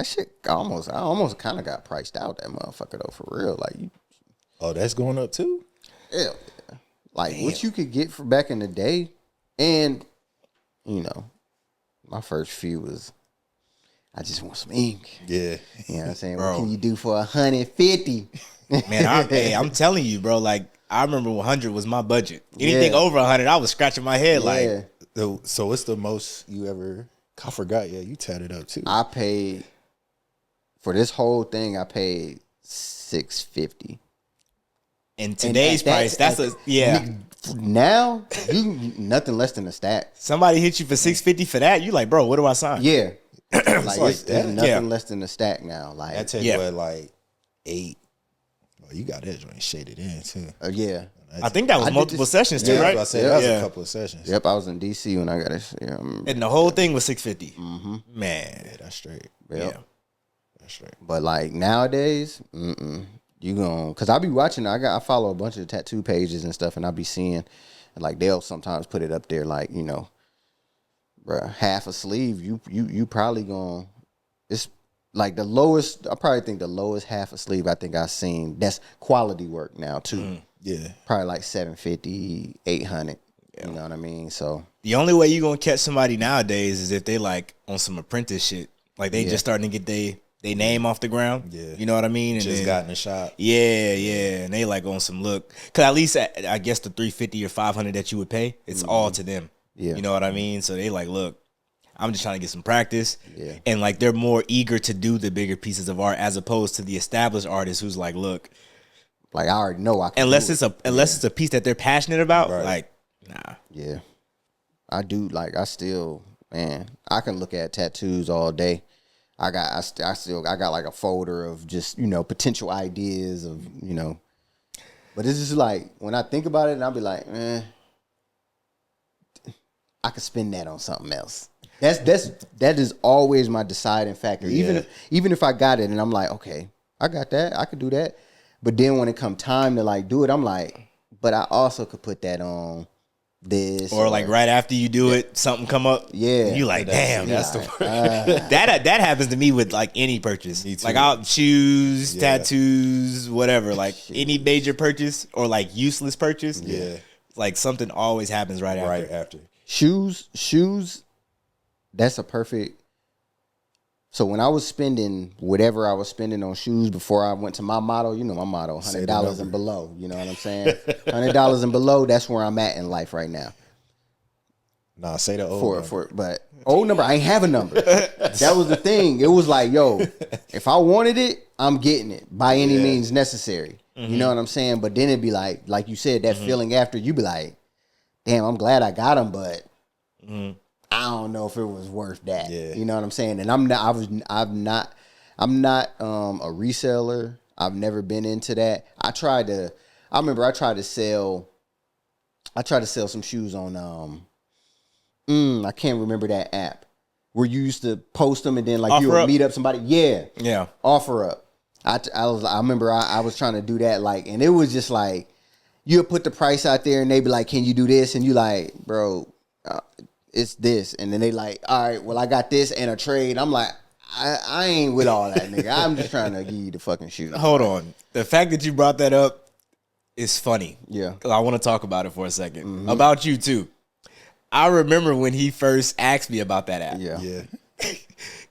That shit I almost kind of got priced out, that motherfucker, though, for real. Like, that's going up too? Yeah. Like, what you could get for back in the day, and, you know, my first few was, I just want some ink. Yeah. You know what I'm saying? Bro. What can you do for 150? Man, I'm telling you, bro, like, I remember 100 was my budget. Anything over 100, I was scratching my head like. So what's the most you ever, I forgot, you tatted up too. I paid, for this whole thing, I paid $650. In today's price, Now, you nothing less than a stack. Somebody hit you for $650 for that, you like, bro, what do I sign? Yeah. Like it's nothing less than a stack now. Like, I tell you what, like 8. Oh, you got that joint shaded in too. Yeah. I think that was multiple sessions too, right? I said that was a couple of sessions. Yep, I was in DC when I got it. Yeah, and the whole thing was $650. Mm-hmm. Man, that's straight. Yep. Yeah, that's straight. But like nowadays, you gon' cause I be watching. I follow a bunch of tattoo pages and stuff, and I be seeing, and like they'll sometimes put it up there, like, you know, bruh, half a sleeve. You probably gon'. It's like the lowest. I probably think the lowest half a sleeve I think I've seen. That's quality work now too. Yeah, probably like 750, 800. You know what I mean? So the only way you gonna catch somebody nowadays is if they like on some apprentice shit. Like they just starting to get they name off the ground. Yeah, you know what I mean? And just then, got in the shop. Yeah, and they like on some look. Cause at least I guess the 350 or 500 that you would pay, it's all to them. Yeah, you know what I mean? So they like, look, I'm just trying to get some practice. Yeah, and like they're more eager to do the bigger pieces of art as opposed to the established artist who's like, look. Like, I already know I can unless it's a piece that they're passionate about, like, nah. Yeah. I do, like, I still, man, I can look at tattoos all day. I got like a folder of just, you know, potential ideas of, you know. But it's just like, when I think about it, and I'll be like, man, I could spend that on something else. That is always my deciding factor. Yeah. Even if I got it and I'm like, okay, I got that, I could do that. But then when it come time to like do it, I'm like, but I also could put that on this. Or like right after you do it, something come up. Yeah. You like, damn, that's the word. That happens to me with like any purchase. Like out shoes, tattoos, whatever. Like any major purchase or like useless purchase. Yeah. Like something always happens right after. Right after. Shoes, that's a perfect. So when I was spending whatever I was spending on shoes before I went to my motto, you know my motto, $100 and below. You know what I'm saying? $100 and below, that's where I'm at in life right now. Nah, say the old number. But old number, I ain't have a number. That was the thing. It was like, yo, if I wanted it, I'm getting it by any means necessary. Mm-hmm. You know what I'm saying? But then it'd be like you said, that feeling after, you be like, damn, I'm glad I got them, but I don't know if it was worth that. Yeah. You know what I'm saying? And I'm not a reseller. I've never been into that. I tried to sell some shoes on I can't remember that app where you used to post them and then like Offer you would meet up somebody. Yeah. Offer Up. I remember I was trying to do that, like, and it was just like you'll put the price out there and they be like, can you do this? And you like, bro, it's this. And then they like, all right, well, I got this and a trade. I'm like, I ain't with all that, nigga. I'm just trying to give you the fucking shoes. Hold on. The fact that you brought that up is funny. Yeah. Because I want to talk about it for a second. Mm-hmm. About you, too. I remember when he first asked me about that app. Yeah.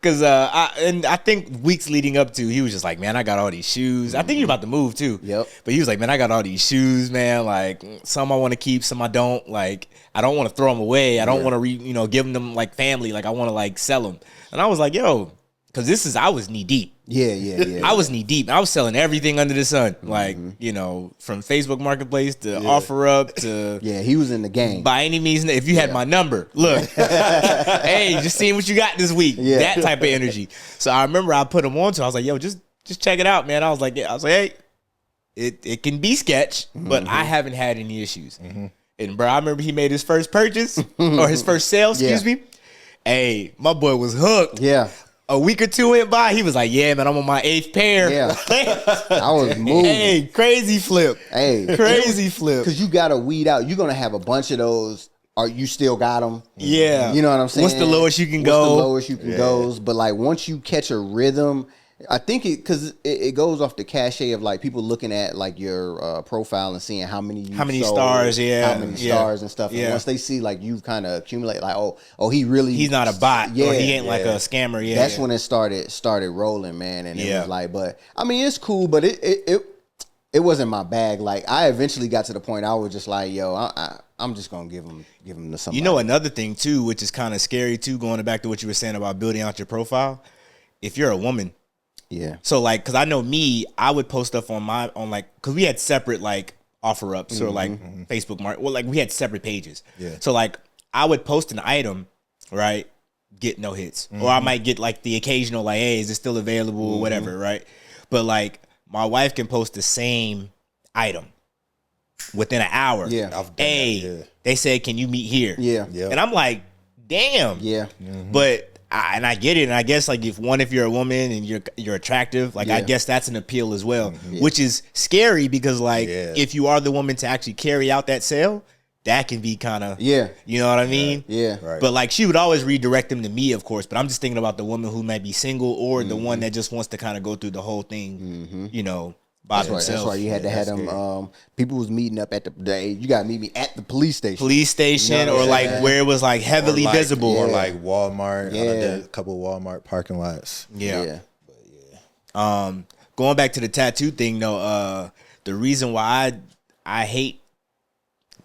Because I think weeks leading up to, he was just like, man, I got all these shoes. I think you're about to move, too. Yep. But he was like, man, I got all these shoes, man. Like, some I want to keep, some I don't. Like, I don't want to throw them away. I don't want to, give them like family. Like, I want to like sell them. And I was like, yo, because I was knee deep. Yeah. I was knee deep. I was selling everything under the sun. Like, from Facebook Marketplace to Offer Up to... Yeah, he was in the game. By any means, if you had my number, look. Hey, just seeing what you got this week. Yeah. That type of energy. So I remember I put him on to, I was like, yo, just check it out, man. I was like, hey, it can be sketch, but I haven't had any issues. Mm-hmm. And bro, I remember he made his first purchase, or his first sale, excuse me. Hey, my boy was hooked. Yeah. A week or two went by, he was like, yeah, man, I'm on my 8th pair. Yeah. I was moving. Hey, crazy flip. Hey. Crazy flip. Because you got to weed out. You're going to have a bunch of those are you still got them? Yeah. You know what I'm saying? What's the lowest you can What's go? the lowest you can go? But like once you catch a rhythm, I think because it goes off the cachet of like people looking at like your profile and seeing how many sold, stars, how many stars and stuff. And once they see like you've kind of accumulated, like he's not a bot, or he ain't like a scammer. Yeah, that's when it started rolling, man. And it was like, but I mean, it's cool, but it wasn't my bag. Like I eventually got to the point I was just like, yo, I'm just gonna give him to somebody. You know, another thing too, which is kind of scary too, going back to what you were saying about building out your profile. If you're a woman. Yeah. So like, cause I know me, I would post stuff on like, cause we had separate like offer ups or like Facebook market. Well, like we had separate pages. Yeah. So like, I would post an item, right? Get no hits, or I might get like the occasional like, hey, is it still available or whatever, right? But like, my wife can post the same item within an hour. Yeah. I've done Hey, that, yeah. they said, can you meet here? Yeah. And I'm like, damn. Yeah. But I get it, and I guess like if you're a woman and you're attractive, like I guess that's an appeal as well, which is scary because like if you are the woman to actually carry out that sale, that can be kind of you know what I mean? Yeah. Right. But like she would always redirect them to me, of course. But I'm just thinking about the woman who might be single or the one that just wants to kind of go through the whole thing, you know, by themselves. That's why you had to have them. People was meeting up at you got to meet me at the police station. You know or like where it was like heavily visible, or like Walmart. I did a couple of Walmart parking lots. Yeah. Going back to the tattoo thing though, the reason why I hate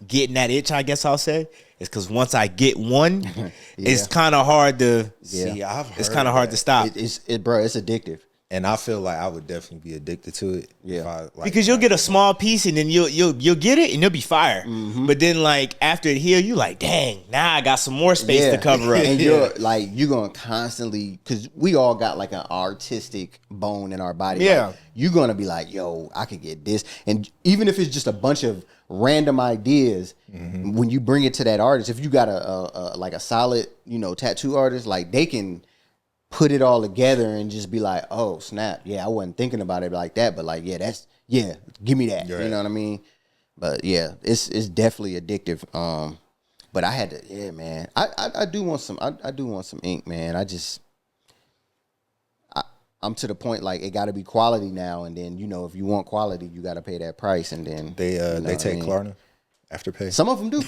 getting that itch, I guess I'll say, is because once I get one, it's kind of hard to see. It's kind of hard to stop. It's addictive. And I feel like I would definitely be addicted to it. Yeah, if I, like, because you'll get a small piece and then you'll get it and you'll be fire. But then like after it heal, you like, dang, now I got some more space to cover up. And you're like, you're gonna constantly, because we all got like an artistic bone in our body. Yeah, like, you're gonna be like, yo, I could get this, and even if it's just a bunch of random ideas, when you bring it to that artist, if you got a like a solid, you know, tattoo artist, like they can put it all together and just be like, oh snap, yeah, I wasn't thinking about it like that, but like, yeah, give me that. Right. You know what I mean? But yeah, it's definitely addictive. But I had to, man, I do want some, I do want some ink, man. I'm to the point like it got to be quality now, and then you know if you want quality, you got to pay that price, and then they take Klarna Afterpay. Some of them do.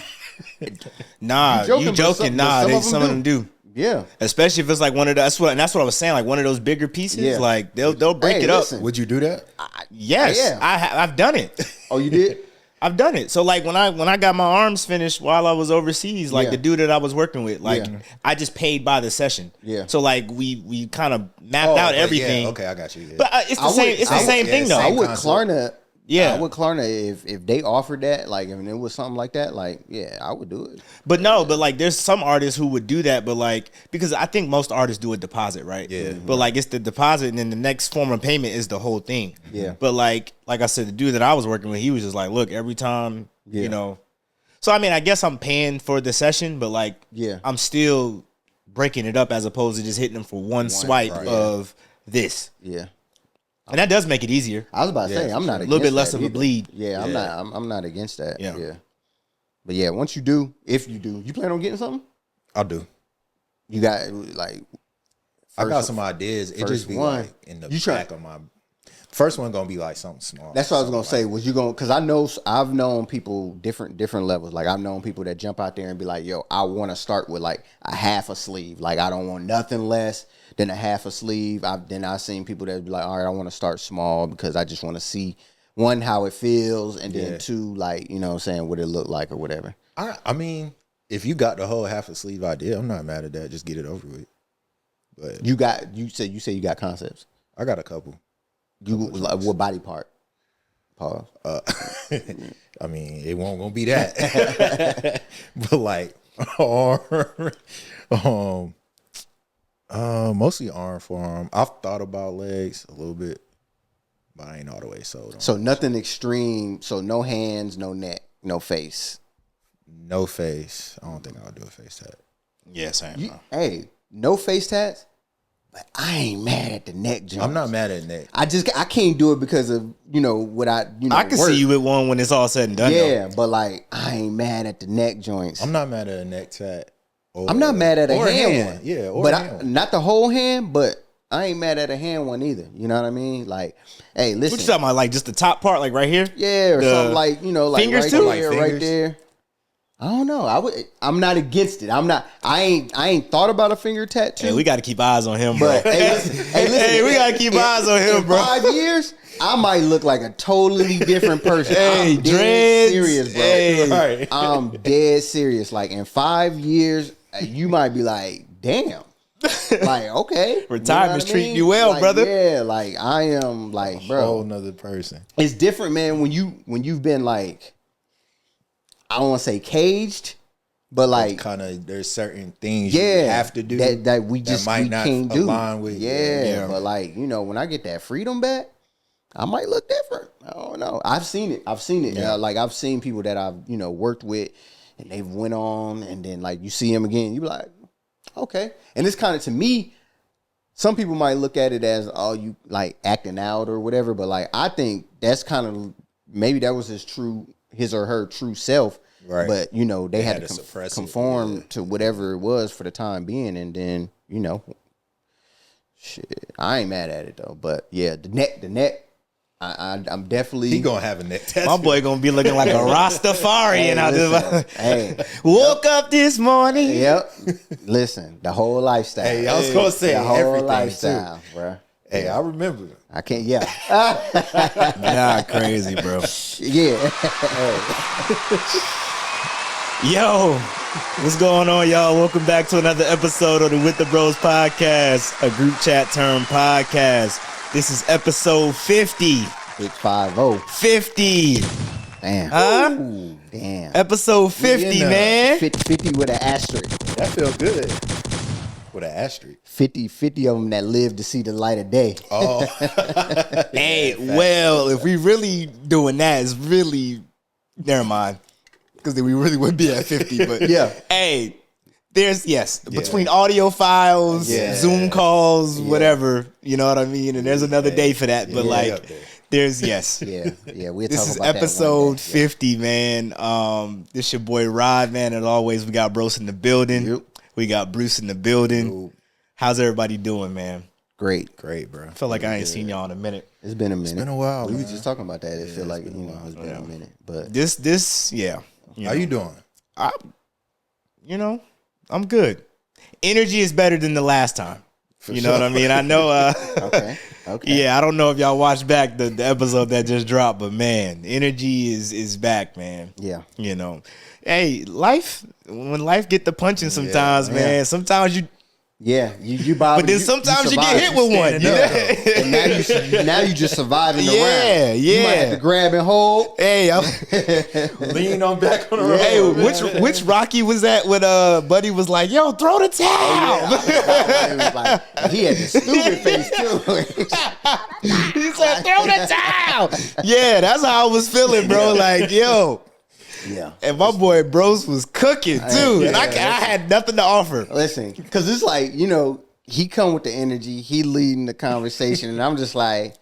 Nah, you joking? Some of them do. Yeah, especially if it's like one of the, that's what I was saying, like one of those bigger pieces. Like they'll break it up. Would you do that? Yes, I've done it. Oh, you did? I've done it. So like when I got my arms finished while I was overseas, like the dude that I was working with, like I just paid by the session. Yeah. So like we kind of mapped out everything. Yeah, okay, I got you. Yeah. But it's the same. It's the same thing though. I would Klarna. Yeah, I would Klarna if they offered that, like if it was something like that, like yeah, I would do it. But no, but like there's some artists who would do that, but like because I think most artists do a deposit, right? Yeah. But like it's the deposit and then the next form of payment is the whole thing. Yeah. But like I said, the dude that I was working with, he was just like, look, every time, you know. So I mean, I guess I'm paying for the session, but like I'm still breaking it up as opposed to just hitting them for one swipe of this. Yeah. And that does make it easier. I was about to say I'm not a little bit less of a bleed. Yeah, I'm not against that. Yeah. But yeah, once you do, if you do, you plan on getting something? I'll do. You got like I got some ideas. It just be like in the back of my first one gonna be like something small. That's what I was gonna say. Was you gonna? Because I've known people different levels. Like I've known people that jump out there and be like, "Yo, I want to start with like a half a sleeve. Like I don't want nothing less than a half a sleeve." I've seen people that be like, "All right, I want to start small because I just want to see one how it feels, and then two, like you know, what I'm saying what it look like or whatever." I mean, if you got the whole half a sleeve idea, I'm not mad at that. Just get it over with. But you say you got concepts. I got a couple. You like, what body part? Pause. I mean, it won't gonna be that, but like mostly arm, forearm. I've thought about legs a little bit, but I ain't all the way sold on. So nothing extreme. So no hands, no neck, no face. No face. I don't think I'll do a face tat. Yeah, same. Hey, no face tats. But I ain't mad at the neck joint. I'm not mad at neck. I can't do it because of what I I can see you with one when it's all said and done. Yeah, but like I ain't mad at the neck joints. I'm not mad at a neck tat. I'm not mad at a hand one. Yeah, but not the whole hand, but I ain't mad at a hand one either. You know what I mean? Like, hey, listen. What you talking about? Like just the top part, like right here? Yeah, or something like like fingers right too? there, right there. I don't know. I'm not against it. I ain't thought about a finger tattoo. Hey, we got to keep eyes on him, bro. But hey, listen, we got to keep eyes on him, bro. 5 years, I might look like a totally different person. Hey, I'm dead serious, bro. Hey. Right. I'm dead serious. Like in 5 years, you might be like, damn. Like, okay. Retirement's treating you well, like, brother. Yeah, like I am like, bro. Whole nother person. It's different, man, when you've been like, I don't want to say caged, but like kind of there's certain things you have to do that we might not can't do. align with. Yeah, but like when I get that freedom back, I might look different. I don't know. I've seen it. Yeah. Like I've seen people that I've worked with, and they've went on, and then like you see them again, you be like, okay. And it's kind of, to me, some people might look at it as, oh, you like acting out or whatever, but like I think that's kind of, maybe that was his or her true self. Right. But they had to suppress conform to whatever it was for the time being, and then shit, I ain't mad at it though. But yeah, the neck, I'm definitely, he gonna have a neck tattoo. My boy gonna be looking like a Rastafarian out there. Hey, woke up this morning. Yep. Listen, the whole lifestyle. Hey, I was gonna say the whole everything lifestyle, too, bro. Hey, I remember. I can't. Yeah. Nah, crazy, bro. Yeah. Yo, what's going on, y'all? Welcome back to another episode of the With the Bros podcast, a group chat term podcast. This is episode 50. Big 50. 50. Damn. Huh? Ooh, damn. Episode 50, man. 50 with an asterisk. That felt good. With an asterisk. 50 of them that live to see the light of day. Oh. Hey, well, if we really doing that, it's really, never mind. Because then we really would be at 50. But Yeah. Hey, there's, between audio files, Zoom calls, whatever, you know what I mean? And there's another day for that. But there's, Yeah. We'll This talk is about that episode one day. 50, man. This your boy Rod, man. And always, we got Brose in the building. Yep. We got Bruce in the building. Yep. How's everybody doing, man? Great. Great, bro. I feel like I ain't seen y'all in a minute. It's been a minute. It's been a while, We man. were just talking about that. It feel like, it's been a minute. But This, yeah. How you doing? I'm good. Energy is better than the last time. You know what I mean? I know. okay. Yeah, I don't know if y'all watched back the episode that just dropped, but man, energy is back, man. Yeah. Hey, when life get the punching sometimes, man. Sometimes you. Yeah, you buy, But then sometimes you get hit with one. And now you just surviving the round. You might have to grab and hold. Hey, Lean on back on the road. hey, which Rocky was that when Buddy was like, "Yo, throw the towel." It was like, he had the stupid face too. He said, "Throw the towel." Yeah, that's how I was feeling, bro. Like, yo. Yeah. And my boy Brose was cooking too. And I had nothing to offer. Listen, because it's like, he come with the energy, he leading the conversation, and I'm just like,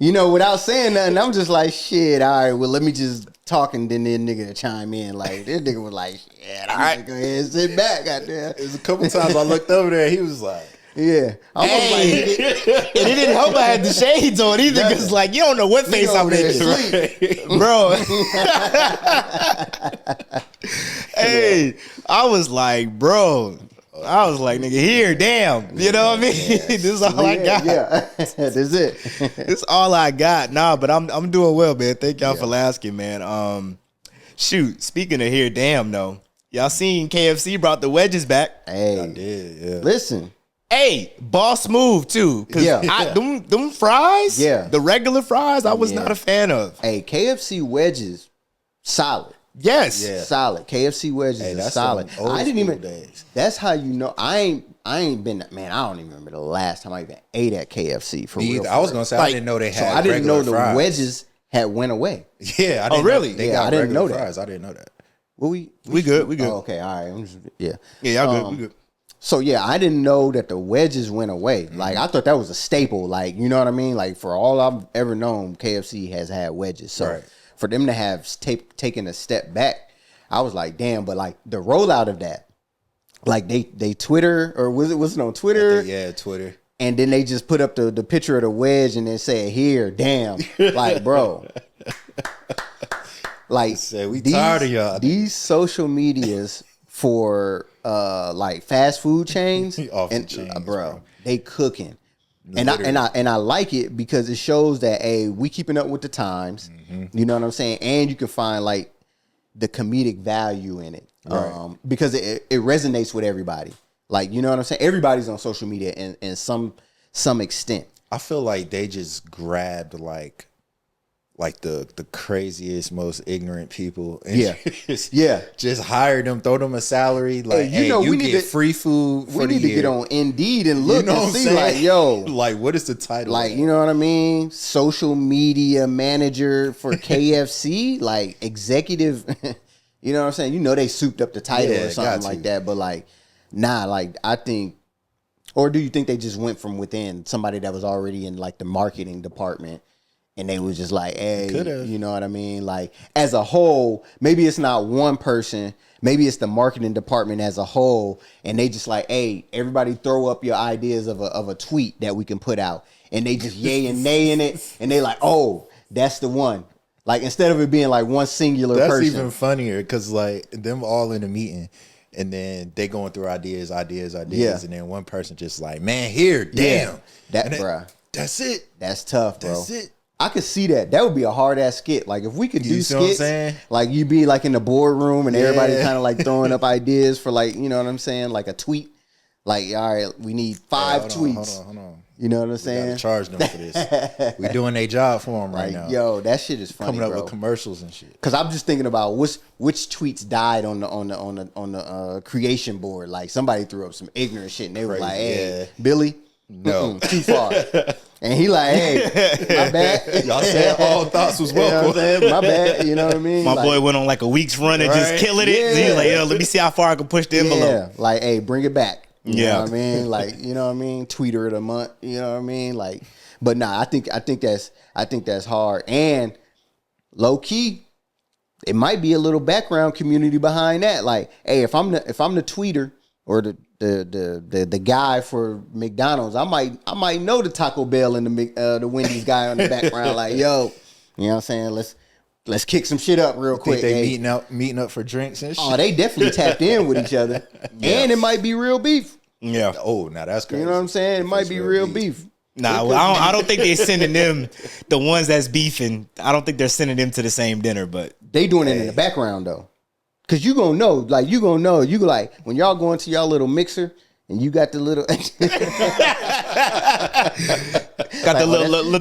without saying nothing, I'm just like, shit, all right, well, let me just talk, and then this nigga to chime in. Like, this nigga was like, shit, I'm gonna go ahead and sit back out there. There's a couple times I looked over there, he was like, yeah. And it didn't help I had the shades on either, because like you don't know what face I'm making, bro. Hey, I was like, nigga, here, damn. You know what I mean? This is all I got. Yeah, that's it. This all I got. Nah, but I'm doing well, man. Thank y'all for asking, man. Shoot, speaking of here, damn though. Y'all seen KFC brought the wedges back. Hey, I did, yeah. Listen. Hey, boss move too. Cause them fries, the regular fries, I was not a fan of. Hey, KFC wedges, solid. Yes. Yeah. Solid. KFC wedges is solid. I didn't even days. That's how I ain't been, man, I don't even remember the last time I even ate at KFC for real. I was gonna say I didn't know they had I didn't know the fries. wedges had went away. Yeah, I didn't really? Know, they got I didn't know fries. that. I didn't know that. Well, we good. We good. Oh, okay, all right. Yeah, y'all good. We good. So yeah, I didn't know that the wedges went away. Like I thought that was a staple. Like you know what I mean. Like for all I've ever known, KFC has had wedges. So for them to have taken a step back, I was like, damn. But like the rollout of that, like they Twitter or was it on Twitter? Yeah, Twitter. And then they just put up the picture of the wedge and then said, "Here, damn." Like bro, like we tired of y'all. These social medias for like fast food chains and chains, bro, they cooking. And I like it because it shows that we keeping up with the times. You know what I'm saying? And you can find like the comedic value in it. Because it resonates with everybody. Like, you know what I'm saying? Everybody's on social media in some extent. I feel like they just grabbed like the craziest, most ignorant people. And just hire them, throw them a salary. Like, hey, you get free food for the year. We need to get on Indeed and look and see, like, yo. Like, what is the title? Like, you know what I mean? Social media manager for KFC, like executive. You know what I'm saying? You know they souped up the title or something like that. But like, nah, like I think, or do you think they just went from within somebody that was already in like the marketing department? And they was just like, hey, you know what I mean? Like, as a whole, maybe it's not one person. Maybe it's the marketing department as a whole. And they just like, hey, everybody throw up your ideas of a tweet that we can put out. And they just yay and nay in it. And they like, oh, that's the one. Like, instead of it being like one singular person. That's even funnier because, like, them all in a meeting. And then they going through ideas. Yeah. And then one person just like, man, here, damn. Yeah. Bruh. That's it. That's tough, bro. That's it. I could see that. That would be a hard ass skit. Like if we could do skits, like you'd be like in the boardroom and everybody kind of like throwing up ideas for like, you know what I'm saying? Like a tweet. Like, all right, we need 5 tweets. Hold on. You know what I'm saying? We gotta charge them for this. We doing their job for them right now. Yo, that shit is funny, coming up with commercials and shit. Because I'm just thinking about which tweets died on the creation board. Like somebody threw up some ignorant shit and they were like, hey, Billy. No, too far. And he like, hey, my bad. Y'all said all thoughts was welcome. You know what I'm saying? My bad. You know what I mean? My boy went on like a week's run and just killing it. Yeah. He was like, yo, let me see how far I can push the envelope. Yeah, like, hey, bring it back. You know what I mean? Like, you know what I mean? Tweeter of the month. You know what I mean? Like, but nah, I think that's hard. And low key, it might be a little background community behind that. Like, hey, if I'm the tweeter or the guy for McDonald's, I might know the Taco Bell and the Wendy's guy on the background. Like, yo, you know what I'm saying? Let's kick some shit up real quick. They meeting up for drinks and shit. Oh, they definitely tapped in with each other, and it might be real beef. Yeah. Oh, now that's crazy. You know what I'm saying? It might be real beef. Nah, I don't think they're sending them the ones that's beefing. I don't think they're sending them to the same dinner, but they doing it in the background though. Cause you gonna know, you like when y'all go into y'all little mixer and you got the little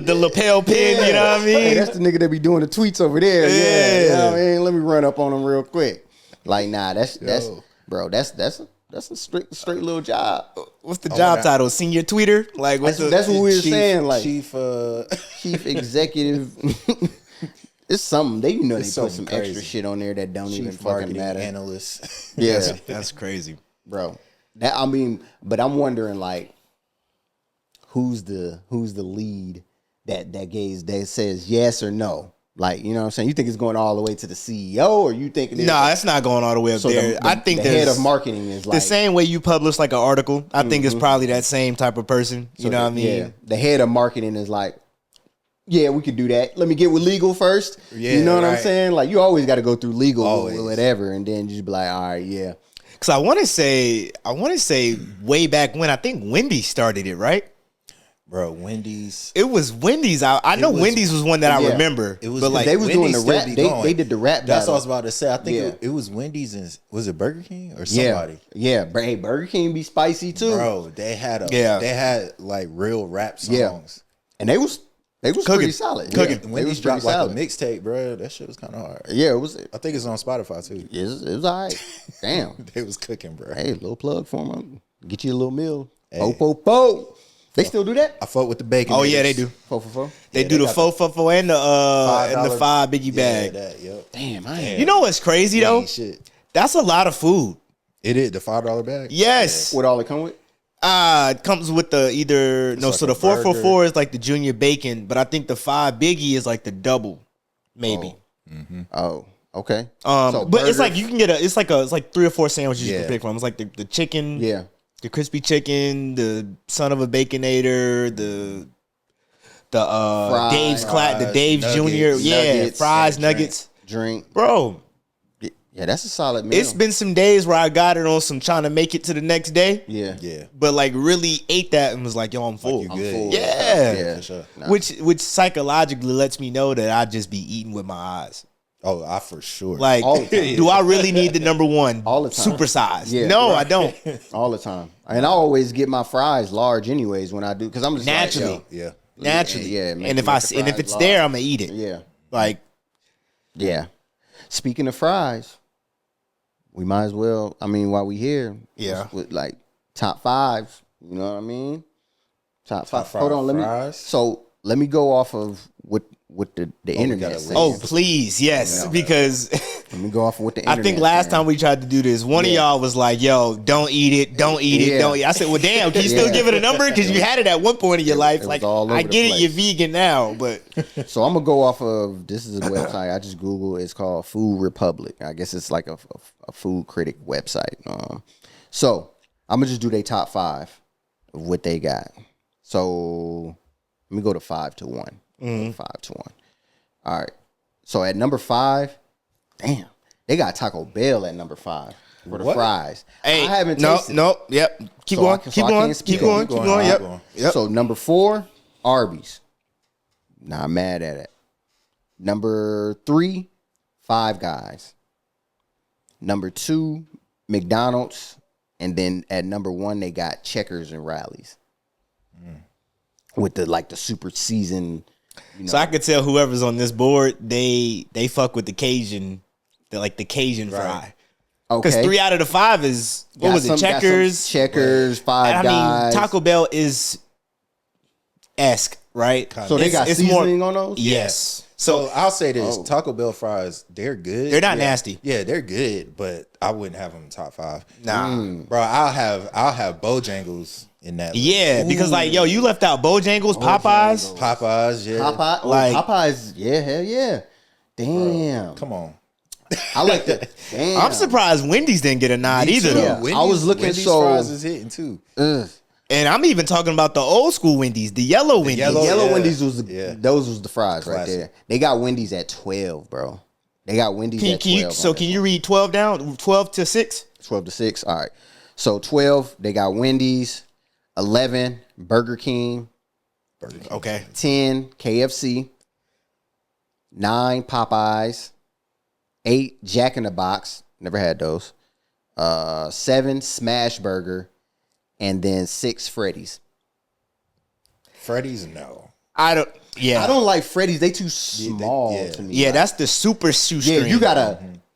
the lapel pin, you know what I mean? Hey, that's the nigga that be doing the tweets over there. Yeah. You know what I mean? Let me run up on him real quick. Like, nah, that's a straight little job. What's the job title? Senior tweeter? Like that's what we were saying. Like chief executive. It's something they they put some crazy extra shit on there that don't even fucking matter. Analyst. Yeah, that's crazy, bro. But I'm wondering like, who's the lead that says yes or no? Like, you know what I'm saying? You think it's going all the way to the CEO, or you think it's not going all the way up there. I think the head of marketing is like the same way you publish like an article. I think it's probably that same type of person. You know what I mean? Yeah, the head of marketing is like, yeah, we could do that. Let me get with legal first. Yeah, you know what I'm saying? Like, you always got to go through legal or whatever, and then just be like, all right, yeah. Because I want to say way back when, I think Wendy's started it, right? Bro, Wendy's. It was Wendy's. I know Wendy's was one that I remember. It was, but like they was doing the rap. They did the rap battle. That's what I was about to say. I think it was Wendy's and was it Burger King or somebody? Yeah. Hey, Burger King be spicy too. Bro, they had like real rap songs. Yeah. And they was pretty solid. Cooking. Wendy's dropped like a mixtape, bro. That shit was kind of hard. Yeah, it was. I think it's on Spotify too. It was all right. Damn. They was cooking, bro. Hey, little plug for them. Get you a little meal. Po. They still do that? I fuck with the bacon. Oh, yeah, they do. 4 for 4? They do the 4 for 4 and the $5 biggie bag. Damn, You know what's crazy, though? Shit. That's a lot of food. It is the $5 bag. Yes. What all it come with? It comes with the like so the 4 for $4 is like the junior bacon, but I think the 5 biggie is like the double, maybe. Oh, okay. So but it's like you can get it's like 3 or 4 sandwiches you can pick from. It's like the chicken, the crispy chicken, the son of a baconator, the fries, Dave's the Dave's nuggets, Junior, fries, nuggets, drink, bro. Yeah, that's a solid meal. It's been some days where I got it on some trying to make it to the next day. Yeah. But like really ate that and was like, yo, I'm full. Like you good. full. Yeah. For sure. Nah. Which psychologically lets me know that I just be eating with my eyes. Oh, I for sure. Like, All the time. do I really need the number one? All the time. Supersized. Yeah, no, right. I don't. all the time. And I always get my fries large anyways when I do, because I'm just Naturally. like, yo, yeah. Naturally. Yeah, and if it's large. there, I'm gonna eat it. Yeah. Like, Yeah. Speaking of fries, we might as well, I mean, while we here, with like top 5s, you know what I mean? Top 5. Hold on, so let me go off of what the internet says. oh, please, yes, because Let me go off of what the internet I think last time we tried to do this, one of y'all was like, yo, don't eat it, don't eat it, don't eat it. I said, well, damn, can you still give it a number? Because you had it at one point in your life. Like, I get it, you're vegan now, but. So I'm going to go off of, this is a website I just Googled. It's called Food Republic. I guess it's like a food critic website. So I'm going to just do their top 5 of what they got. So let me go to 5 to 1. 5 to 1. All right. So at number 5, damn, they got Taco Bell at number 5 for the fries. Hey, I haven't tasted. No, yep. Keep going. Yep. So number 4, Arby's. Not mad at it. Number 3, Five Guys. Number 2, McDonald's. And then at number 1, they got Checkers and Rallies. With the super seasoned. You know. So I could tell whoever's on this board, they fuck with the Cajun, the Cajun fry. Okay. Because 3 out of the 5 is Checkers. Checkers, Five Guys. I mean, Taco Bell is esque, right? So they got seasoning on those? Yes. So I'll say this: Taco Bell fries, they're good. They're not nasty. Yeah, they're good, but I wouldn't have them in top 5. Nah, bro. I'll have Bojangles in that. Yeah, list. Because like, yo, you left out Bojangles, Popeyes, yeah. Popeyes, yeah, hell yeah. Damn, bro, come on. I like that. Damn. I'm surprised Wendy's didn't get a nod either, though. Yeah. I was looking Wendy's fries is hitting too. And I'm even talking about the old school Wendy's, the yellow Wendy's. Yellow Wendy's was those was the fries right there. They got Wendy's at 12, bro. They got Wendy's at 12. Can you read 12 down? 12 to 6? 12 to 6. All right. So 12, they got Wendy's. 11, Burger King. Okay. 10, KFC. 9, Popeyes. 8, Jack in the Box. Never had those. 7, Smash Burger. And then 6, Freddy's. Freddy's, no. I don't like Freddy's. They too small to me. Yeah, that's the super shoestring. Yeah,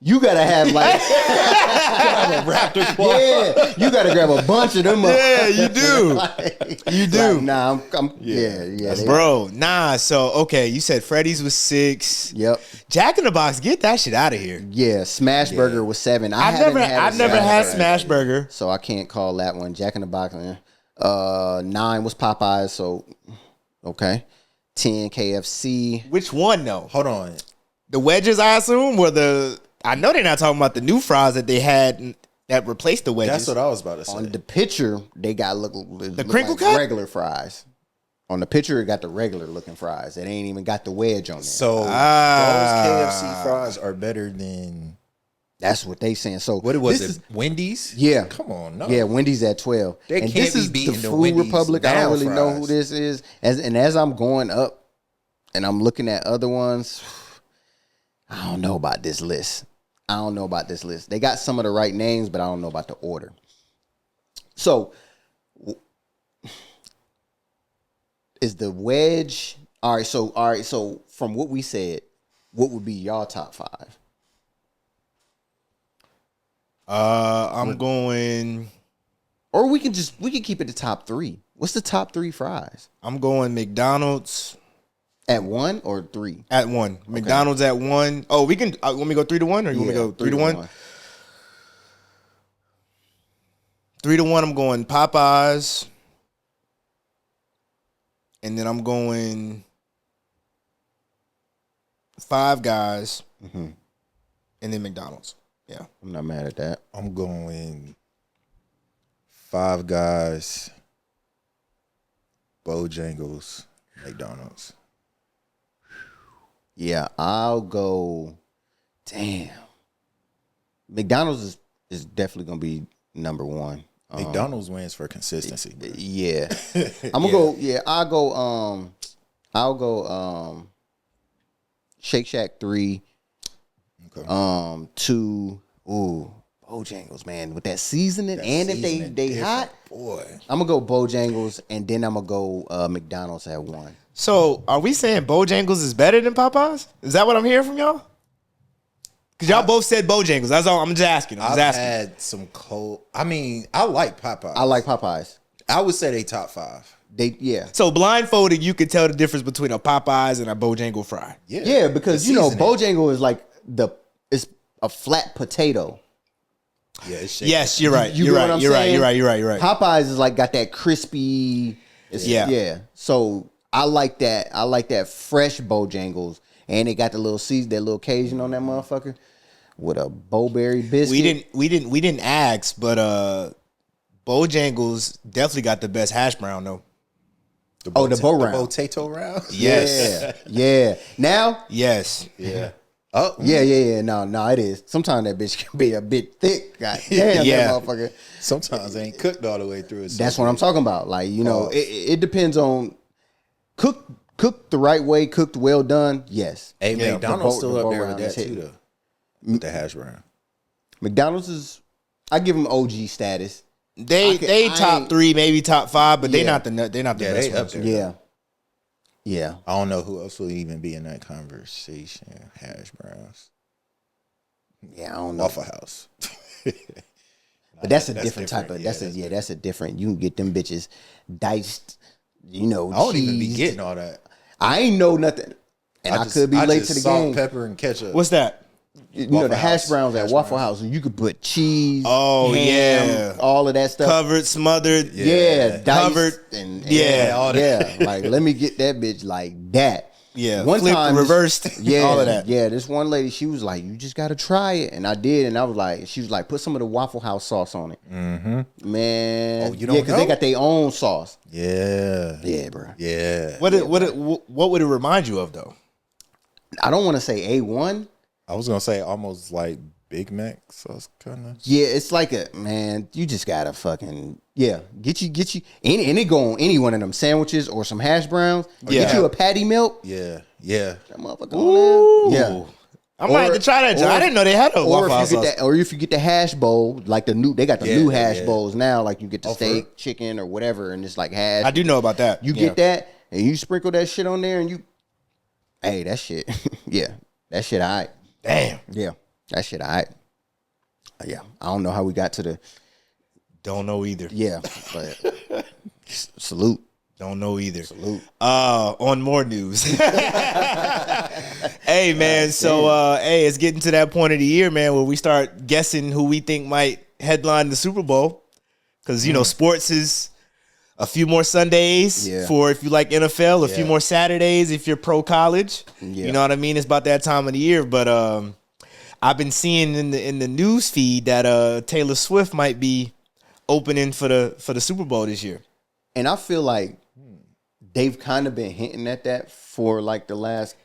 you gotta have like Raptor claw. Yeah, you gotta grab a bunch of them up. Yeah, you do. You do. Like, nah, yeah. Bro, nah. So okay, you said Freddy's was 6. Yep. Jack in the Box, get that shit out of here. Yeah, Smash Burger was 7. I've never had Smash Burger, so I can't call that one. Jack in the Box, man. 9 was Popeyes, so okay. 10 KFC. Which one though? Hold on. The Wedges, I assume, I know they're not talking about the new fries that they had that replaced the Wedges. That's what I was about to say. On the picture, they got the crinkle cut regular fries. On the picture, it got the regular looking fries. It ain't even got the wedge on there. So those KFC fries are better than. That's what they saying. So what was it? Wendy's? Yeah. Come on, no. Yeah, Wendy's at 12. They and can't this be is beating the the Food Wendy's Republic. I don't really fries. know who this is. As I'm going up and I'm looking at other ones, I don't know about this list. They got some of the right names, but I don't know about the order. So is the wedge all right? So from what we said, what would be y'all top 5? I'm going. Or we can keep it the top 3. What's the top 3 fries? I'm going McDonald's at 1 or 3. At 1. Okay. McDonald's at 1. Oh, we can. Want me to go 3 to 1, or you want me to go 3 to 1? 3-1, I'm going Popeyes. And then I'm going Five Guys. Mm-hmm. And then McDonald's. Yeah. I'm not mad at that. I'm going Five Guys, Bojangles, McDonald's. Yeah, I'll go. Damn. McDonald's is definitely gonna be number one. McDonald's wins for consistency. Bro. Yeah. I'm gonna go. Yeah, I'll go. Shake Shack 3. Okay. 2. Ooh, Bojangles, man, with that seasoning, that and seasoning if they hot, boy, I'm gonna go Bojangles, and then I'm gonna go McDonald's at 1. So, are we saying Bojangles is better than Popeyes? Is that what I'm hearing from y'all? Because y'all both said Bojangles. That's all. I'm just asking. I've had some cold. I mean, I like Popeyes. I like Popeyes. I would say they top 5. Yeah. So blindfolded, you could tell the difference between a Popeyes and a Bojangle fry. Yeah, because Bojangle is like it's a flat potato. Yeah, it's yes, you're right. You're right. You're right. Popeyes is like got that crispy. Yeah. So I like that. I like that fresh Bojangles, and it got the little that little Cajun on that motherfucker with a bowberry biscuit. We didn't ask, but Bojangles definitely got the best hash brown though. The bow round. The potato round? Yes. Yeah. Now? Yes. Yeah. Oh. Yeah. No, it is. Sometimes that bitch can be a bit thick. God damn, that motherfucker. Sometimes it ain't cooked all the way through. That's what I'm talking about. Like, it depends on cooked the right way, cooked well done, yes. Hey, McDonald's still up there with that too, though. With the hash brown. McDonald's I give them OG status. They top 3, maybe top 5, but they're not the best ones. Yeah. I don't know who else will even be in that conversation. Hash browns. Yeah, I don't know. Waffle House. But that's a different type of. That's a different. You can get them bitches diced. I don't even be getting all that. I ain't know nothing, and I could be late to the game. Salt, pepper, and ketchup. What's that? The hash browns at Waffle House, and you could put cheese, ham, all of that stuff, covered, smothered, diced, covered, and all that. Like let me get that bitch like that. Yeah, one flipped, time reversed, all of that. Yeah, this one lady, she was like, "You just gotta try it," and I did, and I was like, she was like, "Put some of the Waffle House sauce on it." Mm-hmm. Man, you don't know? Because they got their own sauce. Yeah, bro. Yeah. What would it remind you of though? I don't want to say A1. I was gonna say almost like Big Mac sauce, kind of. Yeah, it's like you just gotta fucking get you any go on any one of them sandwiches or some hash browns. Get you a patty melt. Yeah. That motherfucker on there. Yeah. I might have to try that. I didn't know they had a Waffle House sauce. Or if you get the hash bowl, like they got the new hash bowls now. Like you get the steak, chicken, or whatever, and it's like hash. I do know about that. You get that, and you sprinkle that shit on there, and hey, that shit, that shit, all right. Damn. Yeah, that shit, all right. Yeah, I don't know how we got to the. Don't know either. Yeah, but salute. Don't know either. Salute. On more news. Hey, man. So, it's getting to that point of the year, man, where we start guessing who we think might headline the Super Bowl. Because, sports is a few more Sundays for if you like NFL, a few more Saturdays if you're pro college. Yeah. You know what I mean? It's about that time of the year. But I've been seeing in the news feed that Taylor Swift might be opening for the Super Bowl this year. And I feel like they've kind of been hinting at that for like the last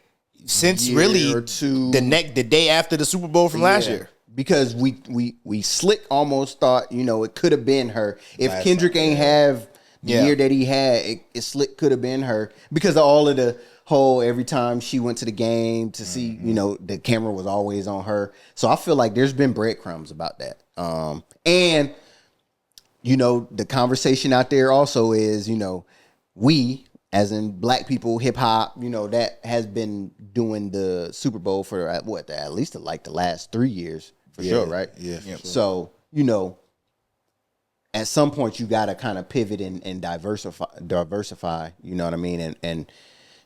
since really or two. The day after the Super Bowl from last year. Because we slick almost thought, it could have been her. If last Kendrick time, ain't have the year that he had, it slick could have been her. Because of all of the whole every time she went to the game to see, the camera was always on her. So I feel like there's been breadcrumbs about that. And the conversation out there also is, we, as in black people, hip hop, that has been doing the Super Bowl for at least like the last 3 years for sure, right? Yeah. Sure. So, at some point you got to kind of pivot and diversify, you know what I mean? And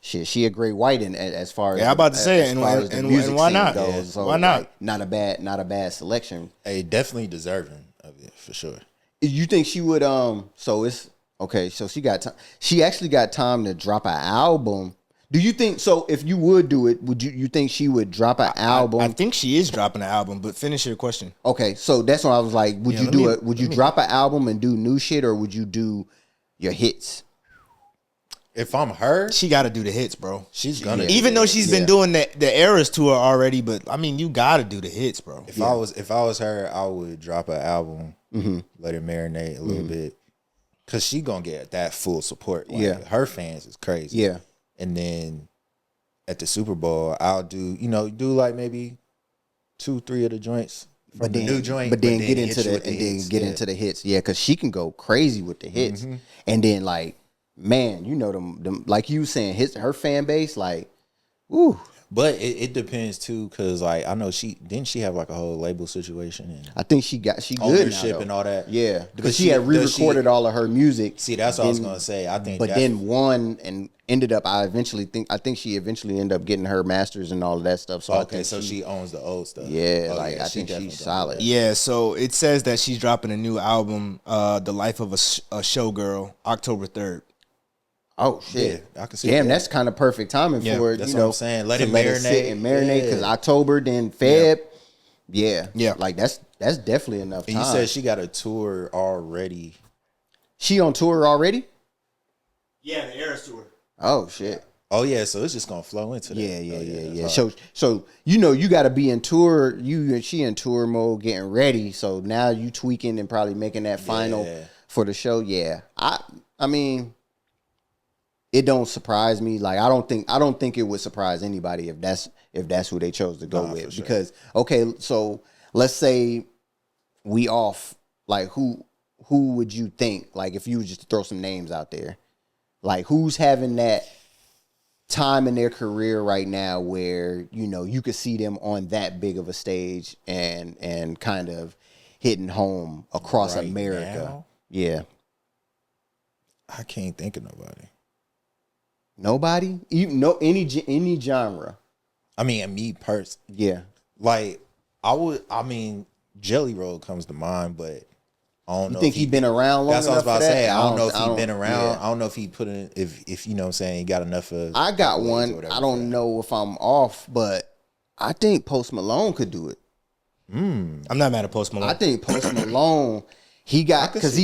she a great white in as far as I'm about to say, and why not? Goes. Yeah. So, why not? Like, not a bad selection. Hey, definitely deserving of it for sure. You think she would? So it's okay. So she got time. She actually got time to drop an album. Do you think so? If you would do it, would you think she would drop an album? I think she is dropping an album, but finish your question. Okay, so that's why I was like, would you do it? Would you drop an album and do new shit, or would you do your hits? If I'm her, she got to do the hits, bro. She's gonna, even though she's been doing the Eras tour already. But I mean, you got to do the hits, bro. If I was her, I would drop an album, let it marinate a little bit, cause she gonna get that full support. Like, her fans is crazy. Yeah. And then at the Super Bowl, I'll do like maybe 2-3 of the joints from the new joint, but then get into the hits. Yeah, because she can go crazy with the hits, and then like, man, you know them like you saying, her fan base, like, ooh. But it depends too, because like I know she have like a whole label situation, and I think she good ownership now, and all that. Yeah, because she had re-recorded all of her music. See, that's what I was gonna say. I think, but then won and ended up. I think she eventually ended up getting her masters and all of that stuff. So so she owns the old stuff. Yeah, I think she's solid. Yeah, so it says that she's dropping a new album, The Life of a Showgirl, October 3rd. Oh shit! Yeah, I can see. Damn, that's kind of perfect timing for it. That's you what know, I'm saying. Let it marinate because October, then Feb. Yeah, yeah. Like that's definitely enough time. And you said she got a tour already. She on tour already? Yeah, the Eras tour. Oh shit! Oh yeah, so it's just gonna flow into that. Yeah. So you know you got to be in tour. You and she in tour mode, getting ready. So now you tweaking and probably making that final for the show. Yeah, I mean. It don't surprise me. Like I don't think it would surprise anybody if that's who they chose to go with. Sure. Because okay, so let's say we off. Like who would you think? Like if you were just to throw some names out there, like who's having that time in their career right now where you know you could see them on that big of a stage and kind of hitting home across right America. Now? Yeah, I can't think of nobody. Nobody? Even any genre. I mean, me personally. Yeah. Like Jelly Roll comes to mind, but I don't know. You think he been around long enough? That's what I was about to say. I don't know if he been around. Yeah. I don't know if he put in if you know what I'm saying, he got enough of. I got one. I don't know if I'm off, but I think Post Malone could do it. I'm not mad at Post Malone. I think Post Malone, he got because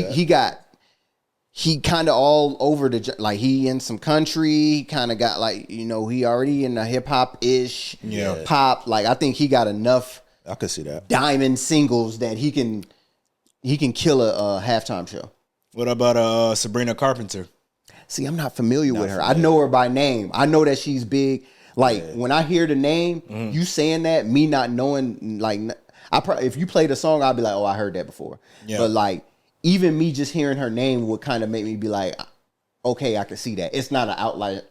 he kind of all over like he in some country, kind of got like, you know, he already in the hip hop ish pop. Like I think he got enough. I could see that diamond singles that he can kill a halftime show. What about Sabrina Carpenter? See, I'm not familiar with her. I know her by name. I know that she's big. Like when I hear the name, you saying that, me not knowing, like if you play the song, I'll be like, oh, I heard that before. Yeah. But like. Even me just hearing her name would kind of make me be like, okay, I can see that. It's not an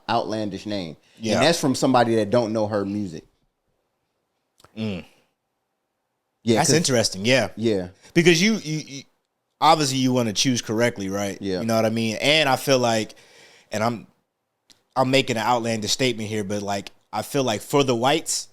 outlandish name. Yeah. And that's from somebody that don't know her music. Yeah, that's interesting. Yeah. Yeah. Because you obviously you want to choose correctly, right? Yeah. You know what I mean? And I feel like, and I'm making an outlandish statement here, but like, I feel like for the whites,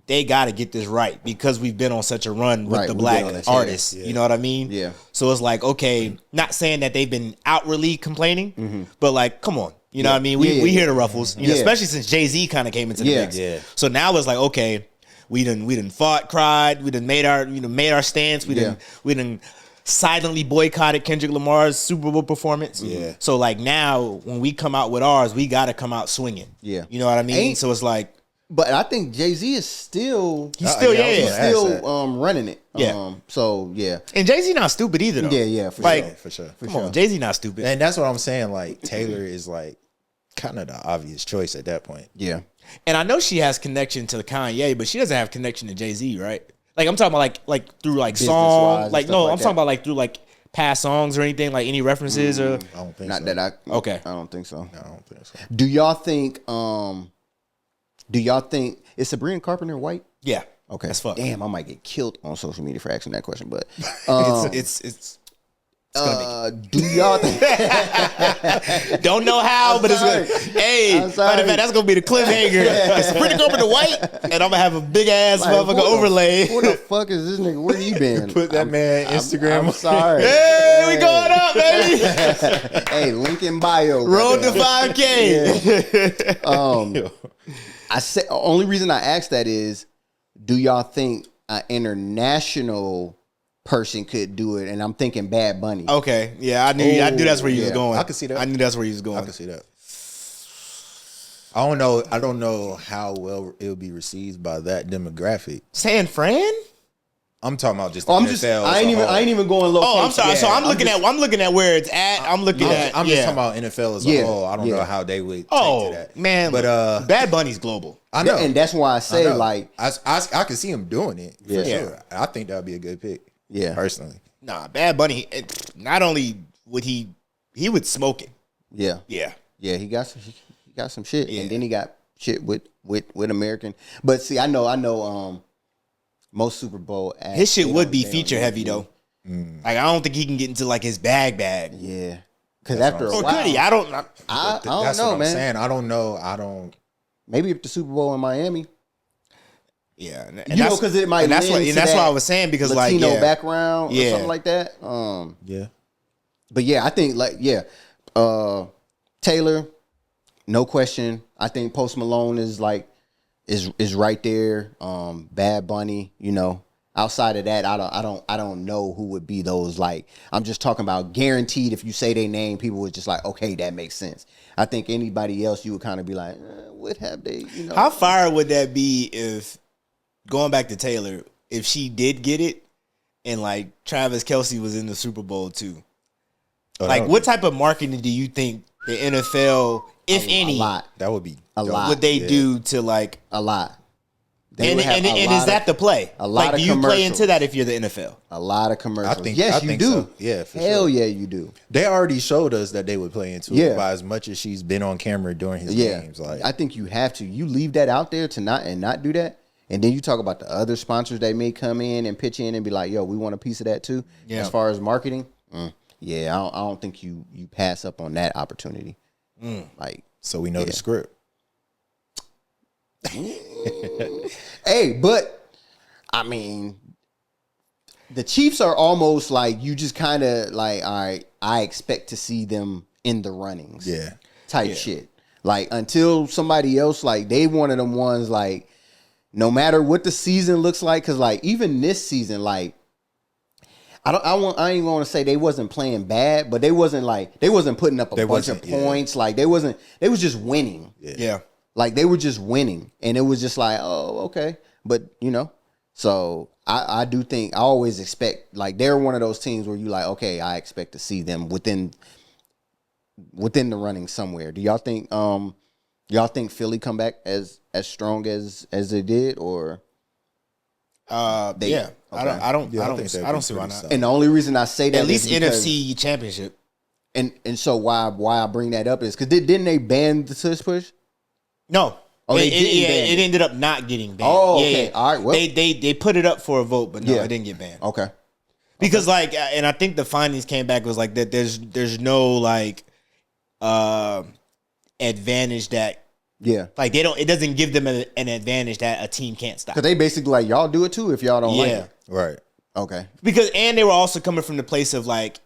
they got to get this right because we've been on such a run with the black artists. Yeah. You know what I mean? Yeah. So it's like, okay, not saying that they've been outwardly complaining, but like, come on. You know what I mean? We hear the ruffles, you know, especially since Jay-Z kind of came into the mix. Yeah. So now it's like, okay, we done fought, cried, we done made our stance, we done silently boycotted Kendrick Lamar's Super Bowl performance. Yeah. So like now when we come out with ours, we got to come out swinging. Yeah. You know what I mean? So it's like, but I think Jay-Z is still running it. Yeah. So yeah. And Jay-Z not stupid either though. Yeah, for sure. Come on, Jay-Z not stupid. And that's what I'm saying. Like Taylor is like kind of the obvious choice at that point. Yeah. And I know she has connection to Kanye, but she doesn't have connection to Jay-Z, right? Like I'm talking about like through like songs. Like no, I'm talking about like through like past songs or anything, like any references or I don't think not so. that I okay. I don't think so. No, I don't think so. Do y'all think is Sabrina Carpenter white? Yeah. Okay. That's fuck. Damn, I might get killed on social media for asking that question, but it's Do y'all think? Don't know how, but it's good. Hey, matter of fact, that's gonna be the cliffhanger. It's pretty go with the white, and I'm gonna have a big ass motherfucker overlay. Where the fuck is this nigga? Where he been? Put that man Instagram. I'm sorry. Hey, we going up, baby. Hey, link in bio. Road to 5K. Yeah. I said only reason I asked that is, do y'all think an international person could do it? And I'm thinking Bad Bunny. Okay, yeah, I knew that's where you was going. I could see that. I knew that's where you was going. I could see that. I don't know how well it will be received by that demographic. San Fran? I'm talking about just. I ain't even going low. Oh, I'm sorry. Yeah, so I'm looking at where it's at. I'm just talking about NFL as a whole. I don't know how they would take to that. Man, but Bad Bunny's global. I know, and that's why I say like I can see him doing it for sure. I think that would be a good pick. Yeah, personally. Nah, Bad Bunny. Not only would he would smoke it. Yeah. He got some shit, and then he got shit with American. But see, I know. Most Super Bowl acts, his shit would be feature heavy though. Like I don't think he can get into like his bag. Yeah, because after a while, could he? I don't know, what I'm man. Saying. I don't know. Maybe if the Super Bowl in Miami. Yeah, and because it might. That's what I was saying because Latino like background or something like that. Yeah, but yeah, I think Taylor, no question. I think Post Malone is like. Is right there. Bad Bunny, outside of that, I don't know who would be those. Like, I'm just talking about guaranteed. If you say their name, people would just like, okay, that makes sense. I think anybody else, you would kind of be like, what have they? How fire would that be if going back to Taylor, if she did get it, and like Travis Kelce was in the Super Bowl too? Like, what type of marketing do you think the NFL, if any, a lot. That would be a lot. Would they do to like a lot? And is that the play? A lot of do you play into that if you're the NFL? A lot of commercials. I think do. So. Yeah, for Hell sure. Yeah, you do. They already showed us that they would play into it by as much as she's been on camera during his games. Like, I think you have to. You leave that out there to not do that, and then you talk about the other sponsors that may come in and pitch in and be like, "Yo, we want a piece of that too." Yeah. As far as marketing, I don't think you pass up on that opportunity. Like, so we know the script. Hey, but I mean, the Chiefs are almost like you just kind of like, all right, I expect to see them in the runnings, type shit. Like until somebody else, like they one of them ones, like no matter what the season looks like, because like even this season, like I ain't going to say they wasn't playing bad, but they wasn't putting up a bunch of points. Like they was just winning. Yeah. Like they were just winning, and it was just like, oh, okay. But so I do think I always expect, like they're one of those teams where you like, okay, I expect to see them within the running somewhere. Do y'all think Philly come back as strong as they did, or? Yeah. Okay. I don't see why not. Solid. And the only reason I say that at least is NFC Championship. And so why I bring that up is because didn't they ban the tush push? No. Oh, it ended up not getting banned. Oh, okay. Yeah. All right. Well, they put it up for a vote, but no, it didn't get banned. Okay. Because like, and I think the findings came back was like that. There's no like advantage that. Yeah. Like it doesn't give them an advantage that a team can't stop. Because they basically like, y'all do it too if y'all don't like it. Right. Okay. Because they were also coming from the place of like,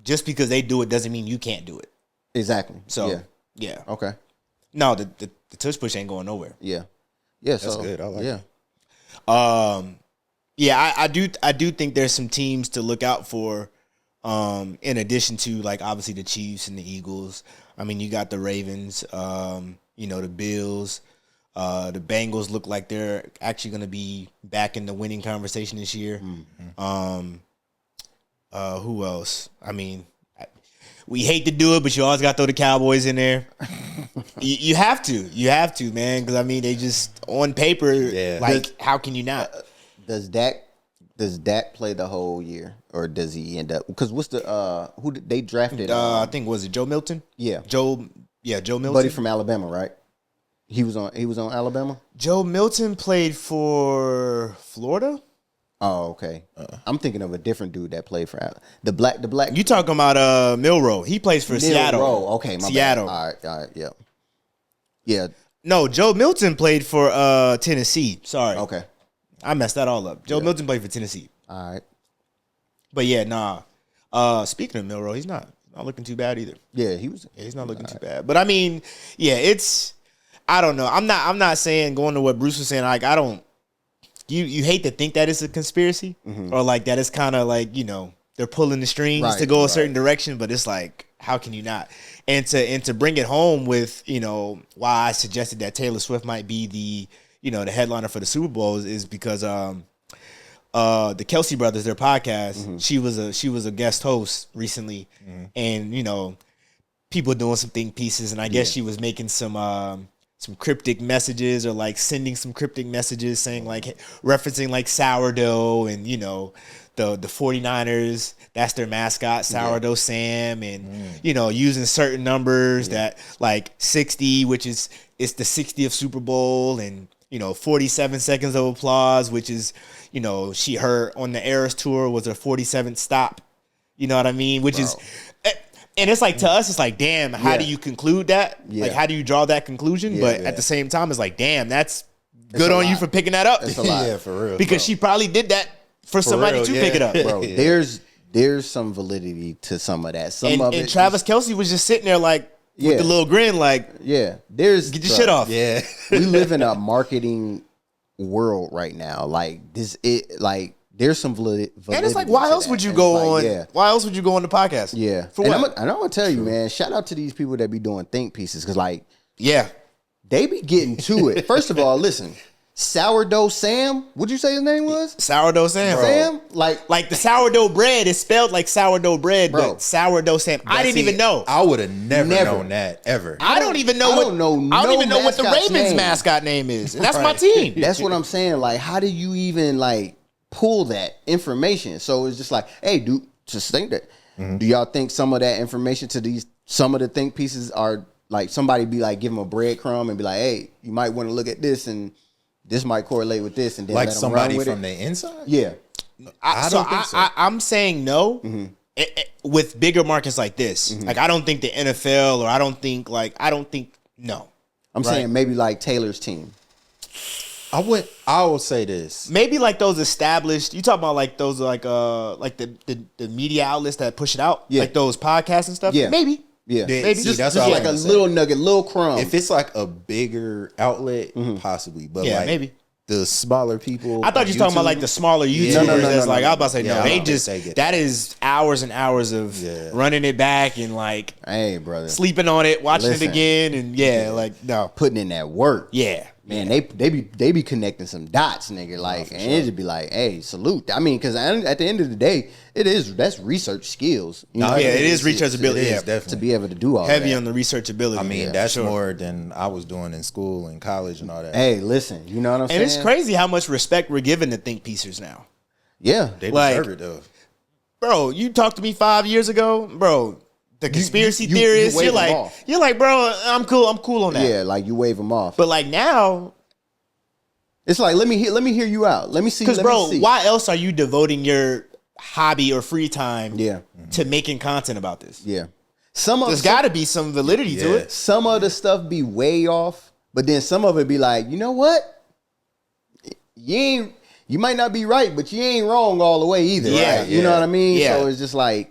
just because they do it doesn't mean you can't do it. Exactly. So yeah. Okay. No, the tush push ain't going nowhere. Yeah. Yeah. That's good. I like it. Yeah, I do think there's some teams to look out for, in addition to like obviously the Chiefs and the Eagles. I mean, you got the Ravens, the Bills, the Bengals look like they're actually going to be back in the winning conversation this year. Mm-hmm. Who else? I mean, we hate to do it, but you always got to throw the Cowboys in there. you have to, man, because I mean they just on paper, like how can you not? Does Dak play the whole year, or does he end up? Because what's the who they drafted? I think was it Joe Milton? Joe Milton, buddy from Alabama, right? He was on Alabama. Joe Milton played for Florida. Oh, okay. I'm thinking of a different dude that played for the black. You talking about Milroe? He plays for Seattle. Milroe. Okay, my Seattle. Bad. All right, yeah. No, Joe Milton played for Tennessee. Sorry. Okay. I messed that all up. Joe Milton played for Tennessee. All right. But yeah, nah. Speaking of Milroe, he's not looking too bad either. Yeah, he was. Yeah, he's not looking too bad. But I mean, yeah, it's. I don't know. I'm not saying going to what Bruce was saying. Like I don't. You hate to think that it's a conspiracy or like that it's kind of like they're pulling the strings to go a certain direction, but it's like how can you not? And to bring it home with why I suggested that Taylor Swift might be the headliner for the Super Bowl is because the Kelsey brothers, their podcast, she was a guest host recently, and people doing some think pieces, and I guess she was making some cryptic messages or like sending some cryptic messages saying like referencing like sourdough and the 49ers, that's their mascot, Sourdough Sam, and using certain numbers that like 60, which is it's the 60th Super Bowl, and 47 seconds of applause, which is she her on the Eras tour was her 47th stop. You know what I mean? Which is. And it's like, to us, it's like, damn, how do you conclude that? Yeah. Like, how do you draw that conclusion? But at the same time, it's like, damn, that's good on you for picking that up. It's a lot. Yeah, for real. Because she probably did that for somebody to pick it up. Bro, there's some validity to some of that. And Travis Kelce was just sitting there like, with the little grin, like, get your shit off. Yeah. We live in a marketing world right now. Like, there's some validity. And it's like, why else would you go on? Yeah. Why else would you go on the podcast? Yeah. For what? I'm gonna tell you, man. Shout out to these people that be doing think pieces, because they be getting to it. First of all, listen, Sourdough Sam. What'd you say his name was? Sourdough Sam. Sam, like the sourdough bread is spelled like sourdough bread, but Sourdough Sam. I didn't even know. I would have never known that ever. I don't even know what the Ravens mascot name is, and that's my team. That's what I'm saying. Like, how do you even pull that information? So it's just like, hey, dude, just think that. Do y'all think some of that information some of the think pieces are like somebody be like, give them a breadcrumb and be like, hey, you might want to look at this and this might correlate with this, and then like let them somebody run with from it? the inside? Yeah. I don't think so. I'm saying no. With bigger markets like this, like I don't think the NFL or I don't think no. I'm saying maybe like Taylor's team. I will say this. Maybe like those established. You talk about like those like the media outlets that push it out, like those podcasts and stuff. Yeah, maybe. Yeah, maybe just like a little nugget, little crumb. If it's like a bigger outlet, possibly. But maybe the smaller people. I thought you were talking about like the smaller YouTubers. No, that's like I was about to say no. They just that is hours and hours of running it back and like, hey, brother, sleeping on it, watching it again, and like no, putting in that work. Yeah. Man, they be connecting some dots, nigga. Like, and it just be like, hey, salute. I mean, because at the end of the day, that's research skills. You know? It is research ability. It is, definitely. To be able to do all heavy that. on the research ability. I mean, that's more than I was doing in school and college and all that. Hey, listen, you know what I'm saying? And it's crazy how much respect we're giving to think piecers now. Yeah, they deserve it though. Bro, you talked to me 5 years ago, bro. The conspiracy theorists, you're like, bro, I'm cool on that. Yeah, like you wave them off. But like now, it's like let me hear you out. Let me see. Because bro, why else are you devoting your hobby or free time to making content about this? Yeah, there's got to be some validity to it. Some of the stuff be way off, but then some of it be like, you know what? You might not be right, but you ain't wrong all the way either. Yeah, right? You know what I mean? Yeah. So it's just like,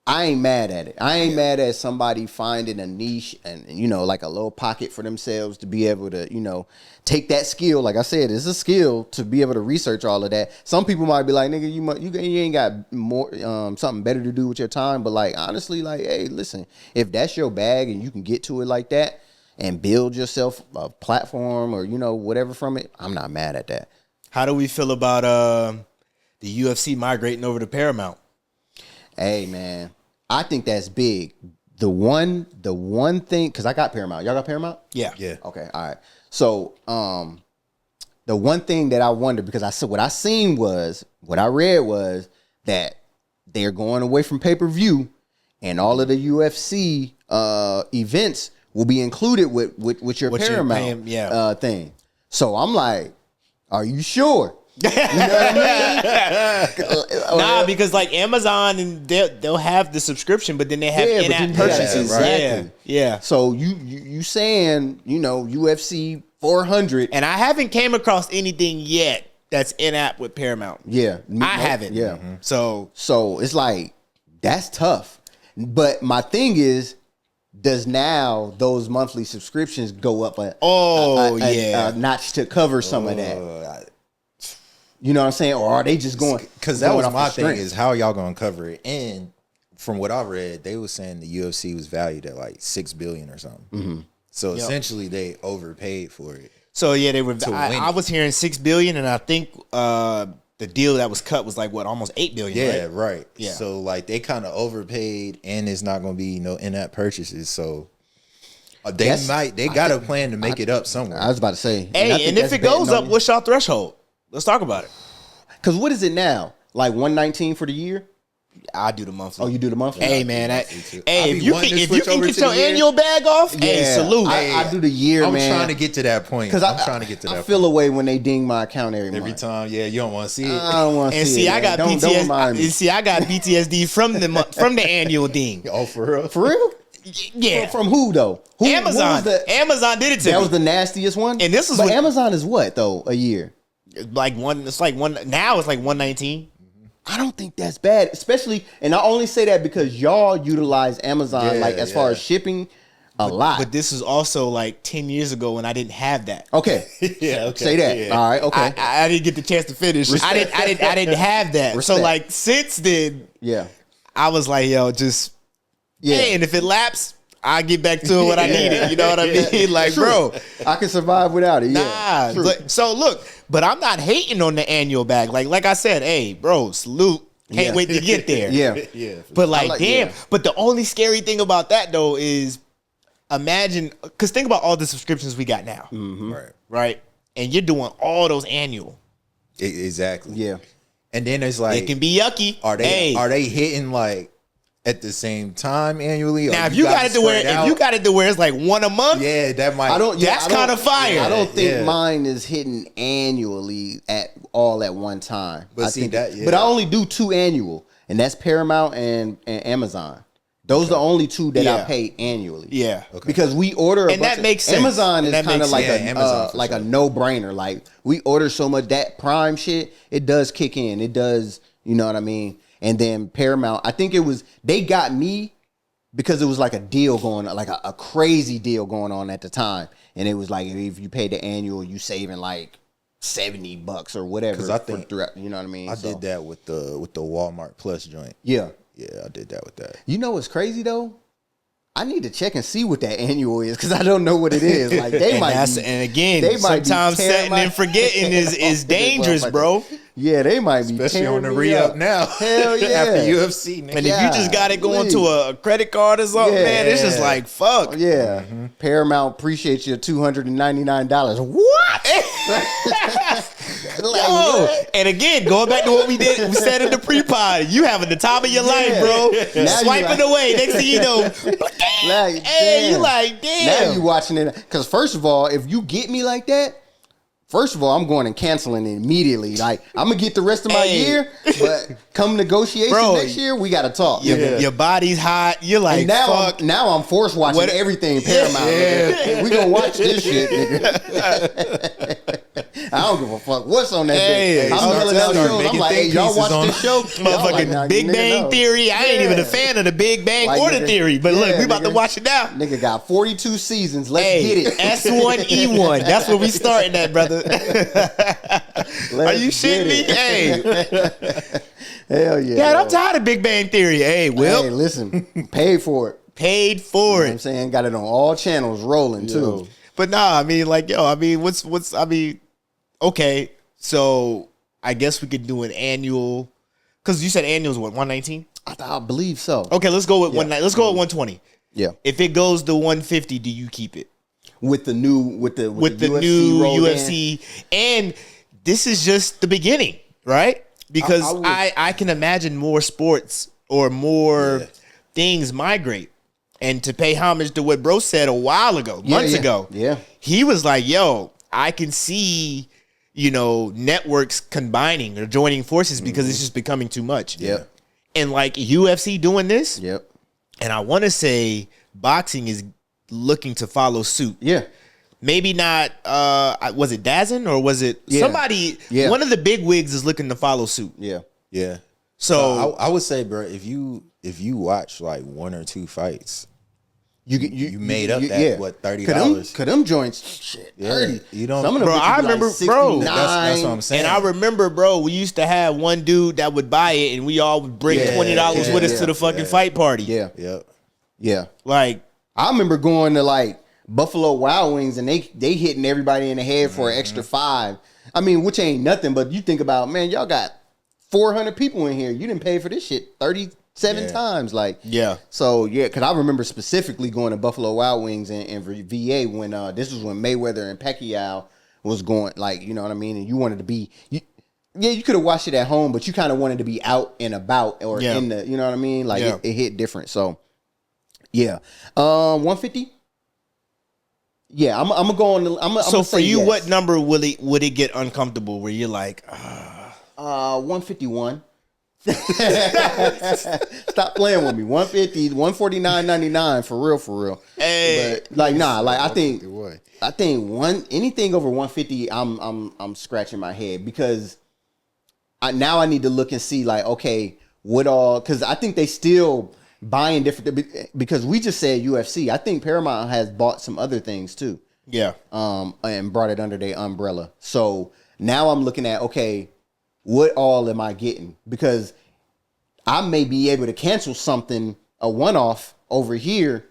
I ain't mad at it. I ain't mad at somebody finding a niche and like a little pocket for themselves to be able to, take that skill. Like I said, it's a skill to be able to research all of that. Some people might be like, nigga, you ain't got more something better to do with your time. But like, honestly, like, hey, listen, if that's your bag and you can get to it like that and build yourself a platform or, whatever from it, I'm not mad at that. How do we feel about the UFC migrating over to Paramount? Hey, man, I think that's big. The one thing, because I got Paramount. Y'all got Paramount? Yeah. Okay, all right. So, the one thing that I wondered, because what I read was that they're going away from pay-per-view and all of the UFC events will be included with your Paramount thing. So I'm like, are you sure? You know what I mean? Nah, because like Amazon and they'll have the subscription, but then they have in-app purchases. Exactly. Yeah. So you saying, UFC 400. And I haven't came across anything yet that's in-app with Paramount. Yeah. I haven't. Yeah. So it's like, that's tough. But my thing is, does now those monthly subscriptions go up a notch to cover some of that? You know what I'm saying? Or are they just going? Because that was my thing, is how y'all going to cover it? And from what I read, they were saying the UFC was valued at like $6 billion or something. Mm-hmm. So essentially, they overpaid for it. So yeah, they were. I was hearing $6 billion, and I think the deal that was cut was like what, almost $8 billion. Yeah, right. Yeah. So like they kind of overpaid, and it's not going to be no in-app purchases. So they got a plan to make it up somewhere. I was about to say. Hey, and if it goes up, what's your threshold? Let's talk about it. Because what is it now? Like $119 for the year? I do the monthly. Oh, you do the monthly? Hey, man. If you can get your annual bag off, hey, salute. I do the year, man. I'm trying to get to that point. Because I feel away when they ding my account every month. Time. Yeah, you don't want to see it. I don't want to see it. I got PTSD. I got PTSD from the annual ding. Oh, for real? For real? Yeah. From who, though? Amazon. Amazon did it to me. That was the nastiest one? And this is But Amazon is what, though, a year? Now it's like $119. I don't think that's bad, especially, and I only say that because y'all utilize Amazon as far as shipping a lot. But this is also like 10 years ago when I didn't have that. Okay. Okay. Say that. Yeah. All right. Okay. I didn't get the chance to finish. I didn't have that. Respect. So like since then, I was like, yo, just hey, and if it laps, I'll get back to what I needed. You know what I mean? Like, true. bro, I can survive without it. Nah. So look, but I'm not hating on the annual bag. Like I said, hey, bro, salute. Can't wait to get there. Yeah. But like damn. But the only scary thing about that though is imagine, because think about all the subscriptions we got now. Mm-hmm. Right? And you're doing all those annual. Exactly. Yeah. And then it's like, it can be yucky. Are they hitting like at the same time annually? Now, if you got it to where it's like one a month, that might. That's kind of fire. I don't think mine is hitting annually at one time. But but I only do 2 annual, and that's Paramount and Amazon. Those are the only 2 that I pay annually. Yeah, because we order, and that makes sense. Amazon is kind of like a no brainer. Like we order so much that Prime shit, it does kick in. It does, you know what I mean. And then Paramount, I think they got me because it was like a deal going on, like a crazy deal going on at the time. And it was like, if you pay the annual, you saving like $70 or whatever. Because I think, you know what I mean? I did that with the Walmart Plus joint. Yeah. Yeah, I did that with that. You know what's crazy though? I need to check and see what that annual is because I don't know what it is. Like they sometimes setting and forgetting is dangerous, bro. Yeah, they might be especially on the re-up now. Hell yeah, after UFC. And if you just got it going to a credit card or something, man, it's just like fuck. Yeah, Paramount appreciates your $299. What? And again, going back to what we said in the pre-pod, you having the time of your life, bro. Swiping away. Next thing you know, you like, damn. Now you watching it because first of all, if you get me like that. First of all, I'm going and canceling it immediately. Like, I'm going to get the rest of my year, but come negotiation next year, we got to talk. Your body's hot. You're like, and now fuck. Now I'm forced watching everything Paramount. Yeah. We going to watch this shit, nigga. I don't give a fuck what's on that bitch. I'm yelling out shows. I'm like, hey, y'all watch this show? Motherfucking Big Bang Theory. I ain't even a fan of the Big Bang or the Theory, but look, we about to watch it now. Nigga got 42 seasons. Let's get it. S1E1. That's where we starting at, brother. Are you shitting me? Hey. Hell yeah. Yeah, I'm tired of Big Bang Theory. Hey, Will. Hey, listen. Paid for it. Paid for you know it. What I'm saying? Got it on all channels rolling too. But nah, I mean, like, okay, so I guess we could do an annual, because you said annual is what, 119? I believe so. Okay, let's go with let's go with 120. Yeah. If it goes to 150, do you keep it? With the new UFC, and this is just the beginning, right? Because I can imagine more sports or more things migrate, and to pay homage to what Brose said a while ago, months ago, he was like, "Yo, I can see networks combining or joining forces because it's just becoming too much. Yep. And like UFC doing this. Yep. And I want to say boxing is looking to follow suit. Yeah. Maybe not. Was it DAZN or was it somebody? Yeah. One of the big wigs is looking to follow suit. Yeah. Yeah. So I would say, bro, if you watch like one or two fights, you made up that what $30. Cause them joints, shit, 30. You don't, some of them bro. I remember, like bro. That's what I'm saying. And I remember, bro. We used to have one dude that would buy it, and we all would bring $20 with us to the fucking fight party. Yeah. Yep. Yeah. Like I remember going to like Buffalo Wild Wings, and they hitting everybody in the head for an extra $5. I mean, which ain't nothing, but you think about, man, y'all got 400 people in here. You didn't pay for this shit 37 times. Like, So, because I remember specifically going to Buffalo Wild Wings and VA when this was when Mayweather and Pacquiao was going, like, you know what I mean? And you wanted to be, you could have watched it at home, but you kind of wanted to be out and about or in the, you know what I mean? Like, it hit different. So, 150? Yeah, I'm gonna go on. So for you, what number would it get uncomfortable where you're like, 151. Stop playing with me. 150, 149.99 for real. Hey, but like I think anything over 150, I'm scratching my head because I need to look and see like, okay, what all, because I think they still buying different, because we just said UFC. I think Paramount has bought some other things too. Yeah. And brought it under their umbrella. So now I'm looking at, okay, what all am I getting? Because I may be able to cancel something, a one-off over here,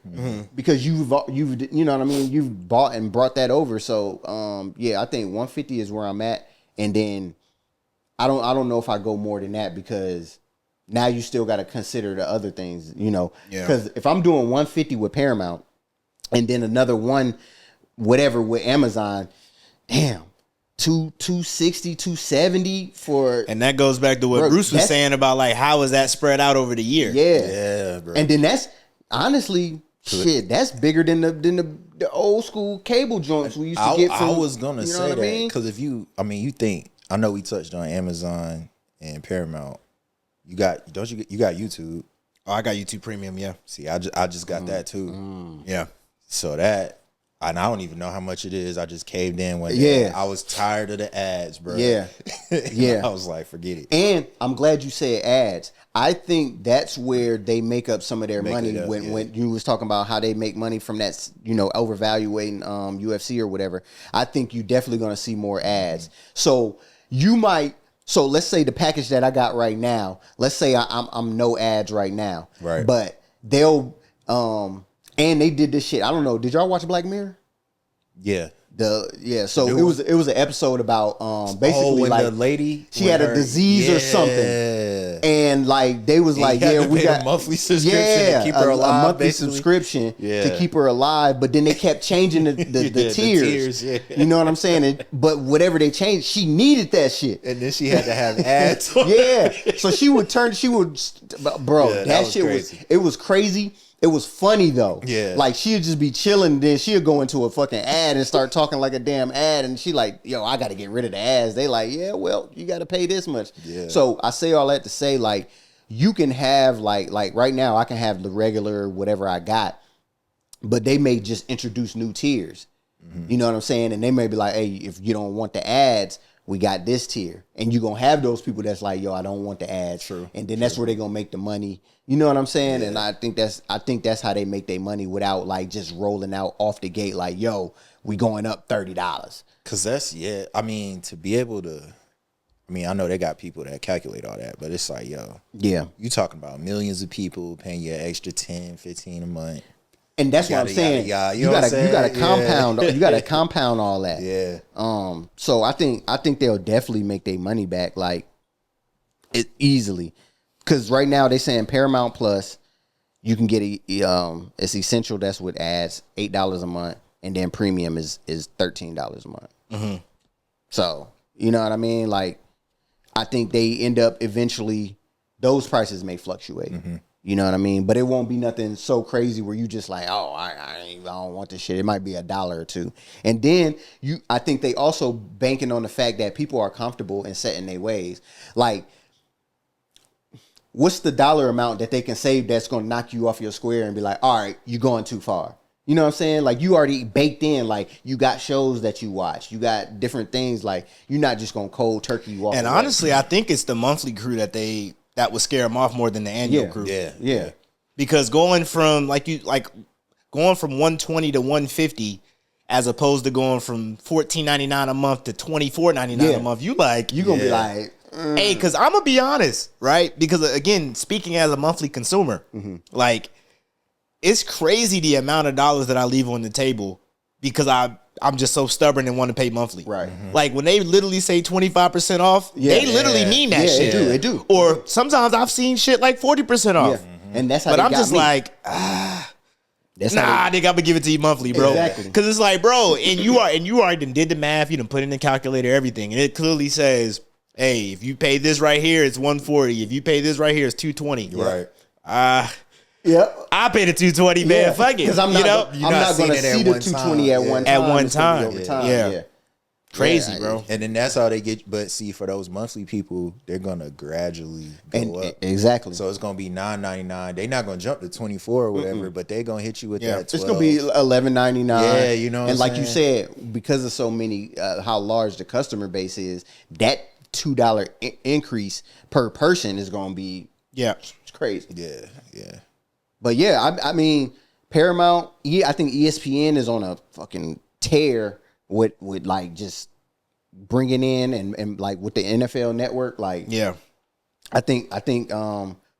because you've you know what I mean, you've bought and brought that over. So I think 150 is where I'm at, and then I don't know if I go more than that because now you still got to consider the other things, because if I'm doing 150 with Paramount and then another one, whatever with Amazon, damn, 260, 270 for. And that goes back to what Bruce was saying about like, how is that spread out over the year? Yeah, bro. And then that's honestly, shit, that's bigger than the old school cable joints we used to get from. I was going to say that because if you think, I know we touched on Amazon and Paramount. You got YouTube. Oh, I got YouTube Premium. Yeah. See, I just got that too. Yeah. So that, and I don't even know how much it is. I just caved in when I was tired of the ads, bro. Yeah. I was like, forget it. And I'm glad you said ads. I think that's where they make up some of their money when you was talking about how they make money from that, overvaluating UFC or whatever. I think you definitely going to see more ads. So you might. So let's say the package that I got right now, let's say I'm no ads right now. Right. But they'll and they did this shit. I don't know. Did y'all watch Black Mirror? Yeah. So it was an episode about basically when like the lady she had a disease or something, and like they was like, we got a monthly subscription to keep her alive, a monthly subscription to keep her alive. But then they kept changing the tiers. You know what I'm saying? But whatever they changed, she needed that shit, and then she had to have ads. So she would, bro. That shit was crazy. It was funny though. Yeah. Like she'd just be chilling, then she'd go into a fucking ad and start talking like a damn ad, and she like, yo, I gotta get rid of the ads. They like, yeah, well, you gotta pay this much. Yeah. So I say all that to say, like, you can have like right now I can have the regular whatever I got, but they may just introduce new tiers. You know what I'm saying? And they may be like, hey, if you don't want the ads, we got this tier. And you're going to have those people that's like, yo, I don't want the ads. True. And then that's where they're going to make the money. You know what I'm saying? Yeah. And I think that's how they make their money without like just rolling out off the gate like, yo, we going up $30. Cause that's, to be able to, I know they got people that calculate all that, but it's like, yo, you talking about millions of people paying you an extra 10, 15 a month. And that's what I'm saying. You gotta compound. You gotta compound all that. Yeah. So I think they'll definitely make their money back, like it easily. Because right now they saying Paramount Plus, you can get it's essential. That's with ads, $8 a month, and then premium is $13 a month. Mm-hmm. So you know what I mean? Like I think they end up eventually. Those prices may fluctuate. You know what I mean? But it won't be nothing so crazy where you just like, oh, I don't want this shit. It might be $1 or $2. And then I think they also banking on the fact that people are comfortable in setting their ways. Like, what's the dollar amount that they can save that's going to knock you off your square and be like, all right, you're going too far. You know what I'm saying? Like, you already baked in, like, you got shows that you watch. You got different things. Like, you're not just going to cold turkey walk And away. honestly, I think it's the monthly crew that would scare them off more than the annual crew. Yeah. Because going from 120 to 150 as opposed to going from $14.99 a month to $24.99 a month, you gonna be like, hey, because I'm gonna be honest, right? Because again, speaking as a monthly consumer, like, it's crazy the amount of dollars that I leave on the table because I'm just so stubborn and want to pay monthly. Right. Like, when they literally say 25% off, they literally mean that shit. They do. Or sometimes I've seen shit like 40% off. And that's how But they I'm got just me. like, That's nah, they got to give it to you monthly, bro. Exactly. Because it's like, bro, and you already did the math, you done put in the calculator, everything, and it clearly says, hey, if you pay this right here, it's 140. If you pay this right here, it's 220. Right. I paid the 220, man. Fuck it. Because I'm not going to see the 220 at one time. At one time. Over time. Yeah. Crazy, bro. And then that's how they get. But see, for those monthly people, they're gonna gradually go up. Exactly. So it's gonna be $9.99. They're not gonna jump to 24 or whatever, but they're gonna hit you with that 12. It's gonna be $11.99. Yeah, you know. And like you said, because of so many, how large the customer base is, that $2 increase per person is gonna be it's crazy. Yeah. But yeah, I mean, Paramount. I think ESPN is on a fucking tear with like just bringing in and like with the NFL Network. Like, I think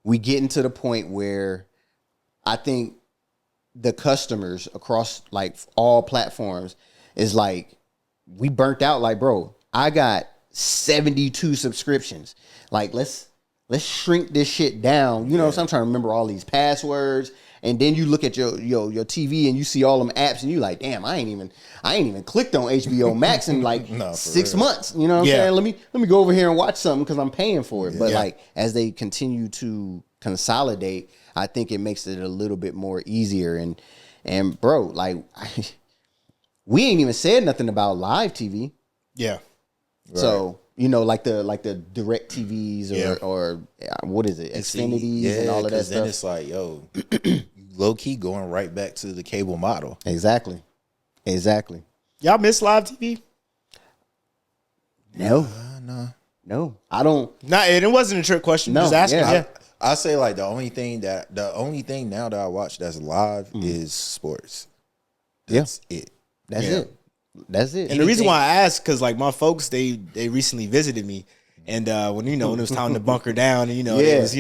we getting to the point where I think the customers across like all platforms is like, we burnt out. Like, bro, I got 72 subscriptions. Like, let's shrink this shit down. You know what I'm saying? I'm trying to remember all these passwords. And then you look at your TV and you see all them apps and you like, damn, I ain't even clicked on HBO Max in like 6 months. You know what I'm saying? Let me go over here and watch something because I'm paying for it. But like, as they continue to consolidate, I think it makes it a little bit more easier. And bro, like, we ain't even said nothing about live TV. Yeah. So, you know, like the direct TVs or what is it, Xfinities and all of that stuff. Then it's like, yo, low key going right back to the cable model. Exactly. Y'all miss live TV? No, I don't. Nah, and it wasn't a trick question. No, Just asking. yeah. I say like the only thing now that I watch that's live is sports. That's it. That's it. And the reason why I asked, because like my folks, they recently visited me, and when it was time to bunker down, and it was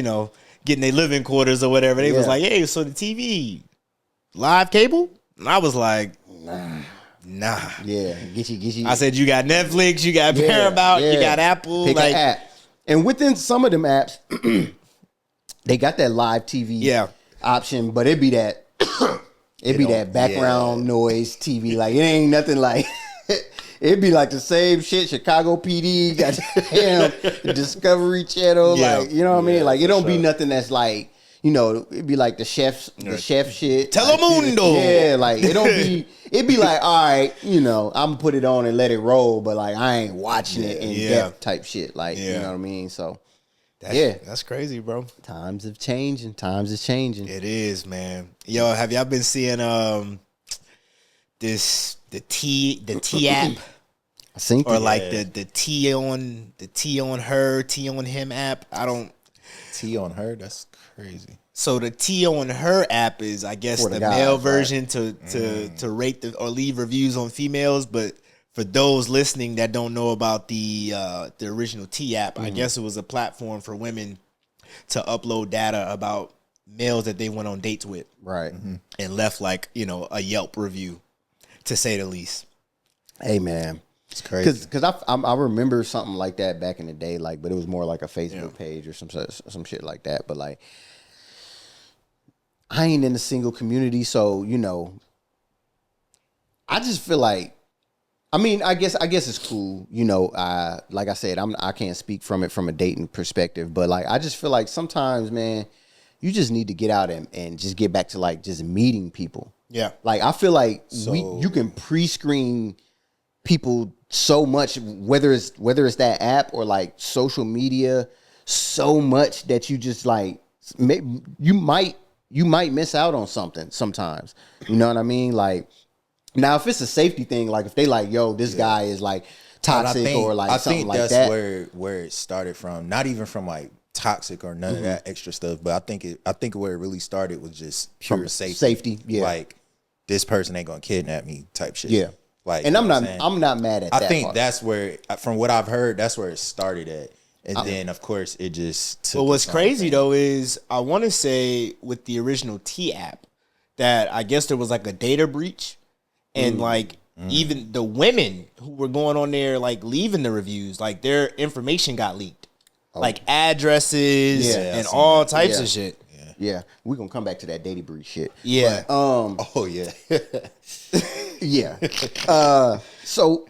getting their living quarters or whatever, they was like, hey, so the TV live cable, and I was like, nah. Yeah, get you. I said, you got Netflix, you got Paramount, you got Apple, pick an app, and within some of them apps, they got that live TV option, but it'd be that. It'd be that background noise TV. Like, it ain't nothing like... It'd be like the same shit. Chicago PD, got damn Discovery Channel. Like, you know what I mean? Like, it don't be nothing that's like, it'd be like the chef shit. Telemundo. Yeah, like, it don't be... It'd be like, all right, I'm gonna put it on and let it roll, but like, I ain't watching it in depth type shit. Like, you know what I mean? So... That's crazy, bro. Times is changing. It is, man. Yo, have y'all been seeing the T app? I seen or like the T on her, T on him app? I don't. T on her? That's crazy. So the T on her app is, I guess, the guys, male version to rate or leave reviews on females, but for those listening that don't know about the original T app, I guess it was a platform for women to upload data about males that they went on dates with, right? And left like a Yelp review, to say the least. Hey man, it's crazy because I remember something like that back in the day, like, but it was more like a Facebook page or some shit like that. But like, I ain't in a single community, so I just feel like. I mean, I guess it's cool, like I said, I can't speak from it from a dating perspective, but like, I just feel like sometimes, man, you just need to get out and just get back to like just meeting people. Yeah. Like I feel like you can pre-screen people so much, whether it's that app or like social media, so much that you just like you might miss out on something sometimes. You know what I mean? Like now, if it's a safety thing, like if they like, yo, this guy is like toxic or like something like that. I think that's where it started from. Not even from like toxic or none of that extra stuff, but I think where it really started was just pure safety. Yeah. Like this person ain't gonna kidnap me type shit. Yeah. Like, and I'm not mad at that. I think part. that's where, from what I've heard, that's where it started at. And then, of course, it just took. But what's crazy, though, is I want to say with the original T app that I guess there was like a data breach. And like even the women who were going on there, like leaving the reviews, like their information got leaked. Like addresses and all types of shit. Yeah, we're gonna come back to that data breach shit. Yeah. But, oh yeah. yeah. So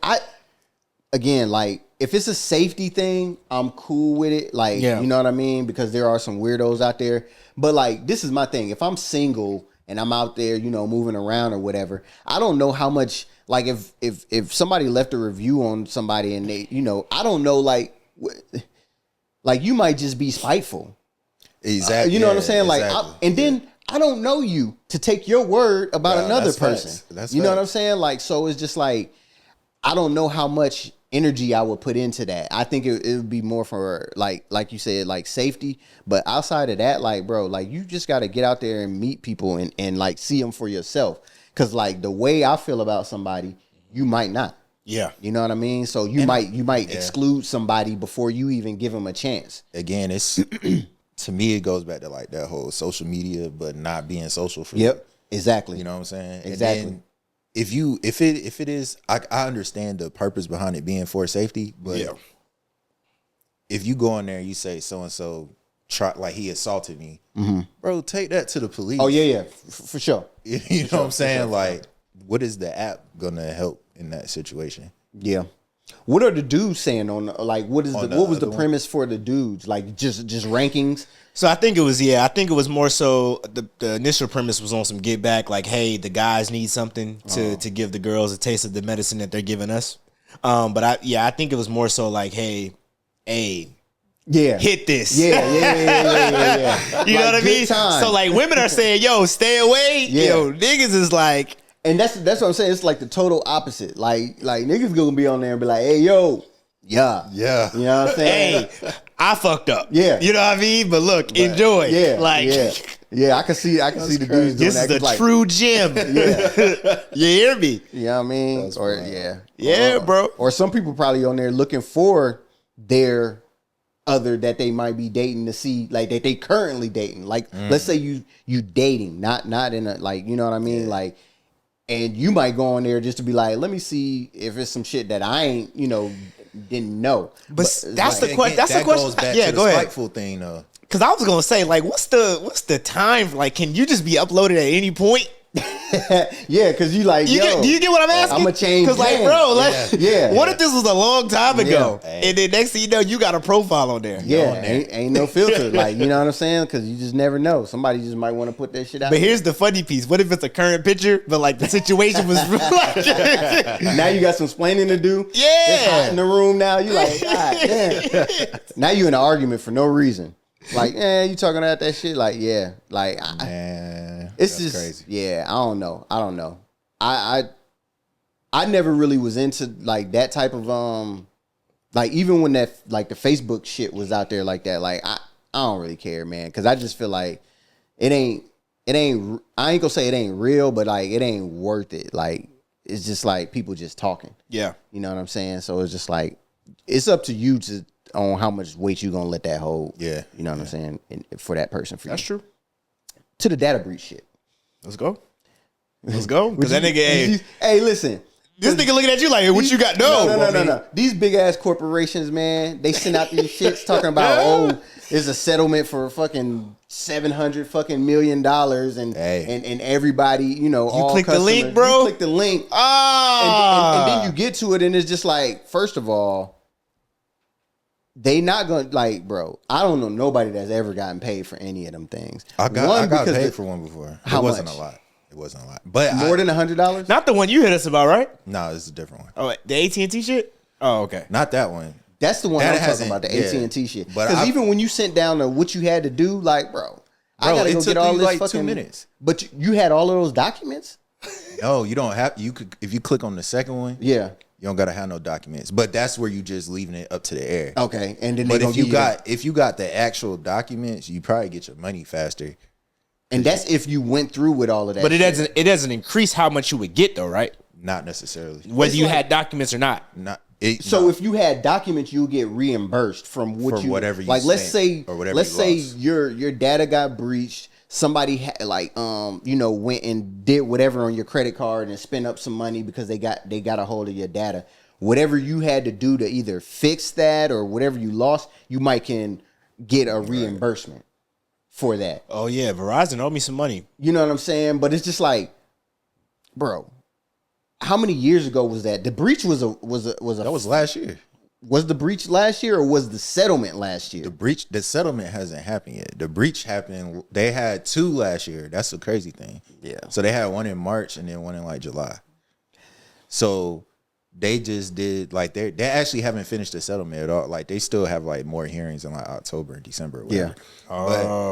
again, like if it's a safety thing, I'm cool with it. Like, you know what I mean? Because there are some weirdos out there. But like, this is my thing. If I'm single and I'm out there, you know, moving around or whatever, I don't know how much, like if somebody left a review on somebody and they, you know, I don't know, like you might just be spiteful. Exactly. You know what I'm saying? Like, exactly. then I don't know you to take your word about another person. That's you know what I'm saying? Like, so it's just like, I don't know how much energy I would put into that. I think it would be more for like you said, like safety. But outside of that, like, bro, like you just got to get out there and meet people and like see them for yourself. Cause like the way I feel about somebody, you might not. Yeah. You know what I mean? So you might exclude somebody before you even give them a chance. Again, it's to me, it goes back to like that whole social media, but not being social for you. Yep. Exactly. You know what I'm saying? Exactly. And then if it is, I understand the purpose behind it being for safety, but if you go in there and you say so and so like he assaulted me, bro, take that to the police. Oh yeah, for sure. You know what I'm saying? Like, what is the app gonna help in that situation? Yeah. What are the dudes saying on like what was the premise for the dudes? Like just rankings? So I think it was more so the initial premise was on some get back, like, hey, the guys need something to give the girls a taste of the medicine that they're giving us. But I think it was more so like, hey, hit this. Yeah. You know what I mean? Time. So like women are saying, yo, stay away. Yeah. Yo, niggas is like, and that's what I'm saying. It's like the total opposite. Like niggas gonna be on there and be like, hey, yo, yeah. You know what I'm saying? Hey, I fucked up. Yeah. You know what I mean? But look, enjoy. Yeah. Like, yeah. I can see the dudes doing this that. This is a like, true gym. Yeah. You hear me? You know what I mean? That's or wild. Yeah, bro. Or some people probably on there looking for their other that they might be dating to see, like that they currently dating. Like let's say you dating, not in a, like, you know what I mean? Like, and you might go on there just to be like, let me see if it's some shit that I ain't, you know, didn't know. But that's like, the question. That's the question. Goes back yeah, to go the ahead. spiteful thing though. Because I was gonna say, like, what's the time? Like, can you just be uploaded at any point? Yeah, because you like, do you get what I'm asking? I'm gonna change. Because like, bro, like, what if this was a long time ago, and then next thing you know, you got a profile on there? Yeah, ain't no filter. Like, you know what I'm saying? Because you just never know. Somebody just might want to put that shit out. But here's the funny piece: what if it's a current picture, but like the situation was like, now you got some explaining to do. Yeah, it's hot in the room now. You like, God damn. Now you in an argument for no reason. Like, you talking about that shit? Like, yeah, like, man, it's just crazy. Yeah, I don't know. I never really was into like that type of like even when that like the Facebook shit was out there like that. Like, I don't really care, man, because I just feel like it ain't. I ain't gonna say it ain't real, but like it ain't worth it. Like, it's just like people just talking. Yeah, you know what I'm saying. So it's just like it's up to you to. On how much weight you gonna let that hold. Yeah. You know what I'm saying? For that person, for that's you. true. To the data breach shit. Let's go. Because that nigga, hey, listen. This nigga looking at you like, what you got? No. These big ass corporations, man, they send out these shits talking about, there's a settlement for fucking $700 million and everybody, you know, all click customers. The link, bro. You click the link. And then you get to it and it's just like, first of all, they not gonna like, bro. I don't know nobody that's ever gotten paid for any of them things. I got paid for one before. How it wasn't much? a lot. It wasn't a lot, but More than $100. Not the one you hit us about, right? No, it's a different one. Oh, the AT&T shit. Oh, okay. Not that one. That's the one That I'm talking hasn't- about, the yeah. AT&T shit. But Because even when you sent down to what you had to do, like, bro, I gotta it go took get all you this like fucking 2 minutes. But you had all of those documents? No, you don't have. You could if you click on the second one. Yeah. You don't gotta have no documents, but that's where you just leaving it up to the air. Okay, and then But they if you got the actual documents, you probably get your money faster. and that's if you went through with all of that. But it shit. doesn't increase how much you would get though, right? Not necessarily. Whether you had documents or not. Not So no. if you had documents, you'll get reimbursed from what From you whatever you like. Let's spent say or whatever let's you say lost. your data got breached. Somebody had went and did whatever on your credit card and spent up some money because they got a hold of your data. Whatever you had to do to either fix that or whatever you lost, you might can get a reimbursement for that. Oh yeah, Verizon owed me some money. You know what I'm saying? But it's just like, bro, how many years ago was that? The breach was that was last year. Was the breach last year or was the settlement last year? The settlement hasn't happened yet. The breach happened. They had 2 last year. That's the crazy thing. Yeah. So they had one in March and then one in like July. So they just did like they actually haven't finished the settlement at all. Like they still have like more hearings in like October and December. Or whatever.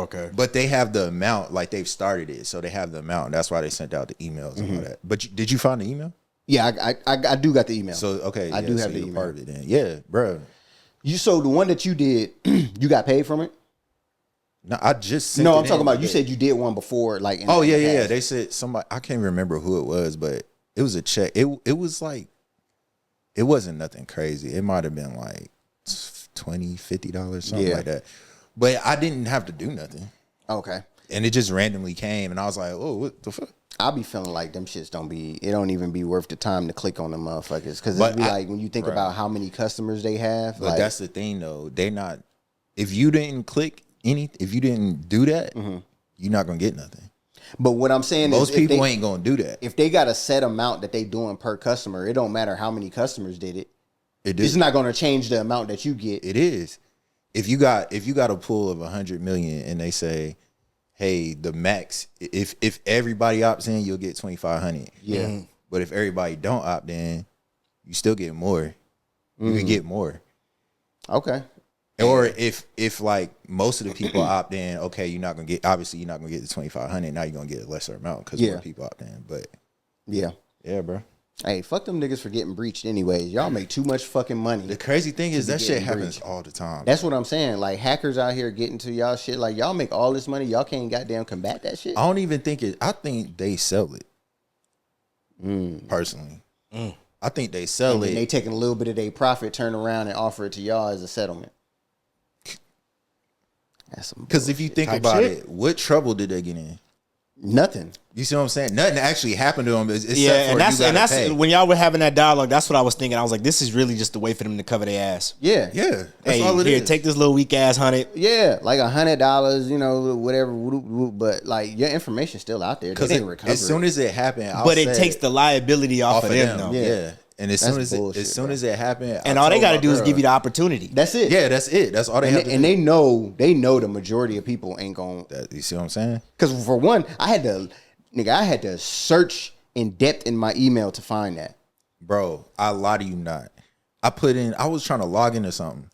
Okay. But they have the amount. Like they've started it, so they have the amount. And that's why they sent out the emails and all that. But did you find the email? Yeah, I do got the email. So okay, I do so have the you're email. part of it then. Yeah, bro. You so the one that you did, you got paid from it? No, I just sent No, it I'm talking in about you today. said you did one before, like. In Oh the yeah. past. They said somebody. I can't remember who it was, but it was a check. It was like, it wasn't nothing crazy. It might have been like $20, $50, something Yeah. like that. But I didn't have to do nothing, Okay. and it just randomly came, and I was like, "Oh, what the fuck?" I'll be feeling like them shits it don't even be worth the time to click on them motherfuckers. Because But it'd be I- like when you think right. about how many customers they have. But like, that's the thing, though. They not. If you didn't click if you didn't do that, you're not gonna get nothing. but what I'm saying Most is, people ain't gonna do that. if they got a set amount that they doing per customer, it don't matter how many customers did it. It It's is. not going to change the amount that you get. It is. If you got a pool of 100 million and they say, hey, the max, if everybody opts in, you'll get 2,500. Yeah. But if everybody don't opt in, you still get more. You can get more. Okay. Or if like most of the people opt in, okay, you're not gonna get the 2,500. Now you're gonna get a lesser amount because more people opt in. But Yeah. bro. Hey, fuck them niggas for getting breached anyways. Y'all make too much fucking money. The crazy thing is that shit getting happens breached. all the time. That's what I'm saying. Like hackers out here getting to y'all shit. Like y'all make all this money. Y'all can't goddamn combat that shit. I don't even think it. I think they sell it. Personally, I think they sell And it. then they taking a little bit of their profit, turn around and offer it to y'all as a settlement. That's some Because if you think Type about shit. it, what trouble did they get in? nothing. You see what I'm saying? Nothing actually happened to them. Except Yeah, for and that's you gotta that's pay. when y'all were having that dialogue. That's what I was thinking. I was like, this is really just a way for them to cover their ass. Yeah. Yeah, that's Hey, all it here, is. take this little weak ass $100. Yeah, like $100, you know, whatever. But like your information's still out there. They Because didn't recover as soon it. as it happened, But it takes the liability off of them, though. Yeah. And as That's soon as bullshit, it happened, And I all they told got to my do is girl, give you the opportunity. That's it. Yeah, that's it. That's all they And, have they, to and do. they know the majority of people ain't going. You see what I'm saying? Because for one, I had to search in depth in my email to find that. Bro, I lie to you not. I was trying to log into something.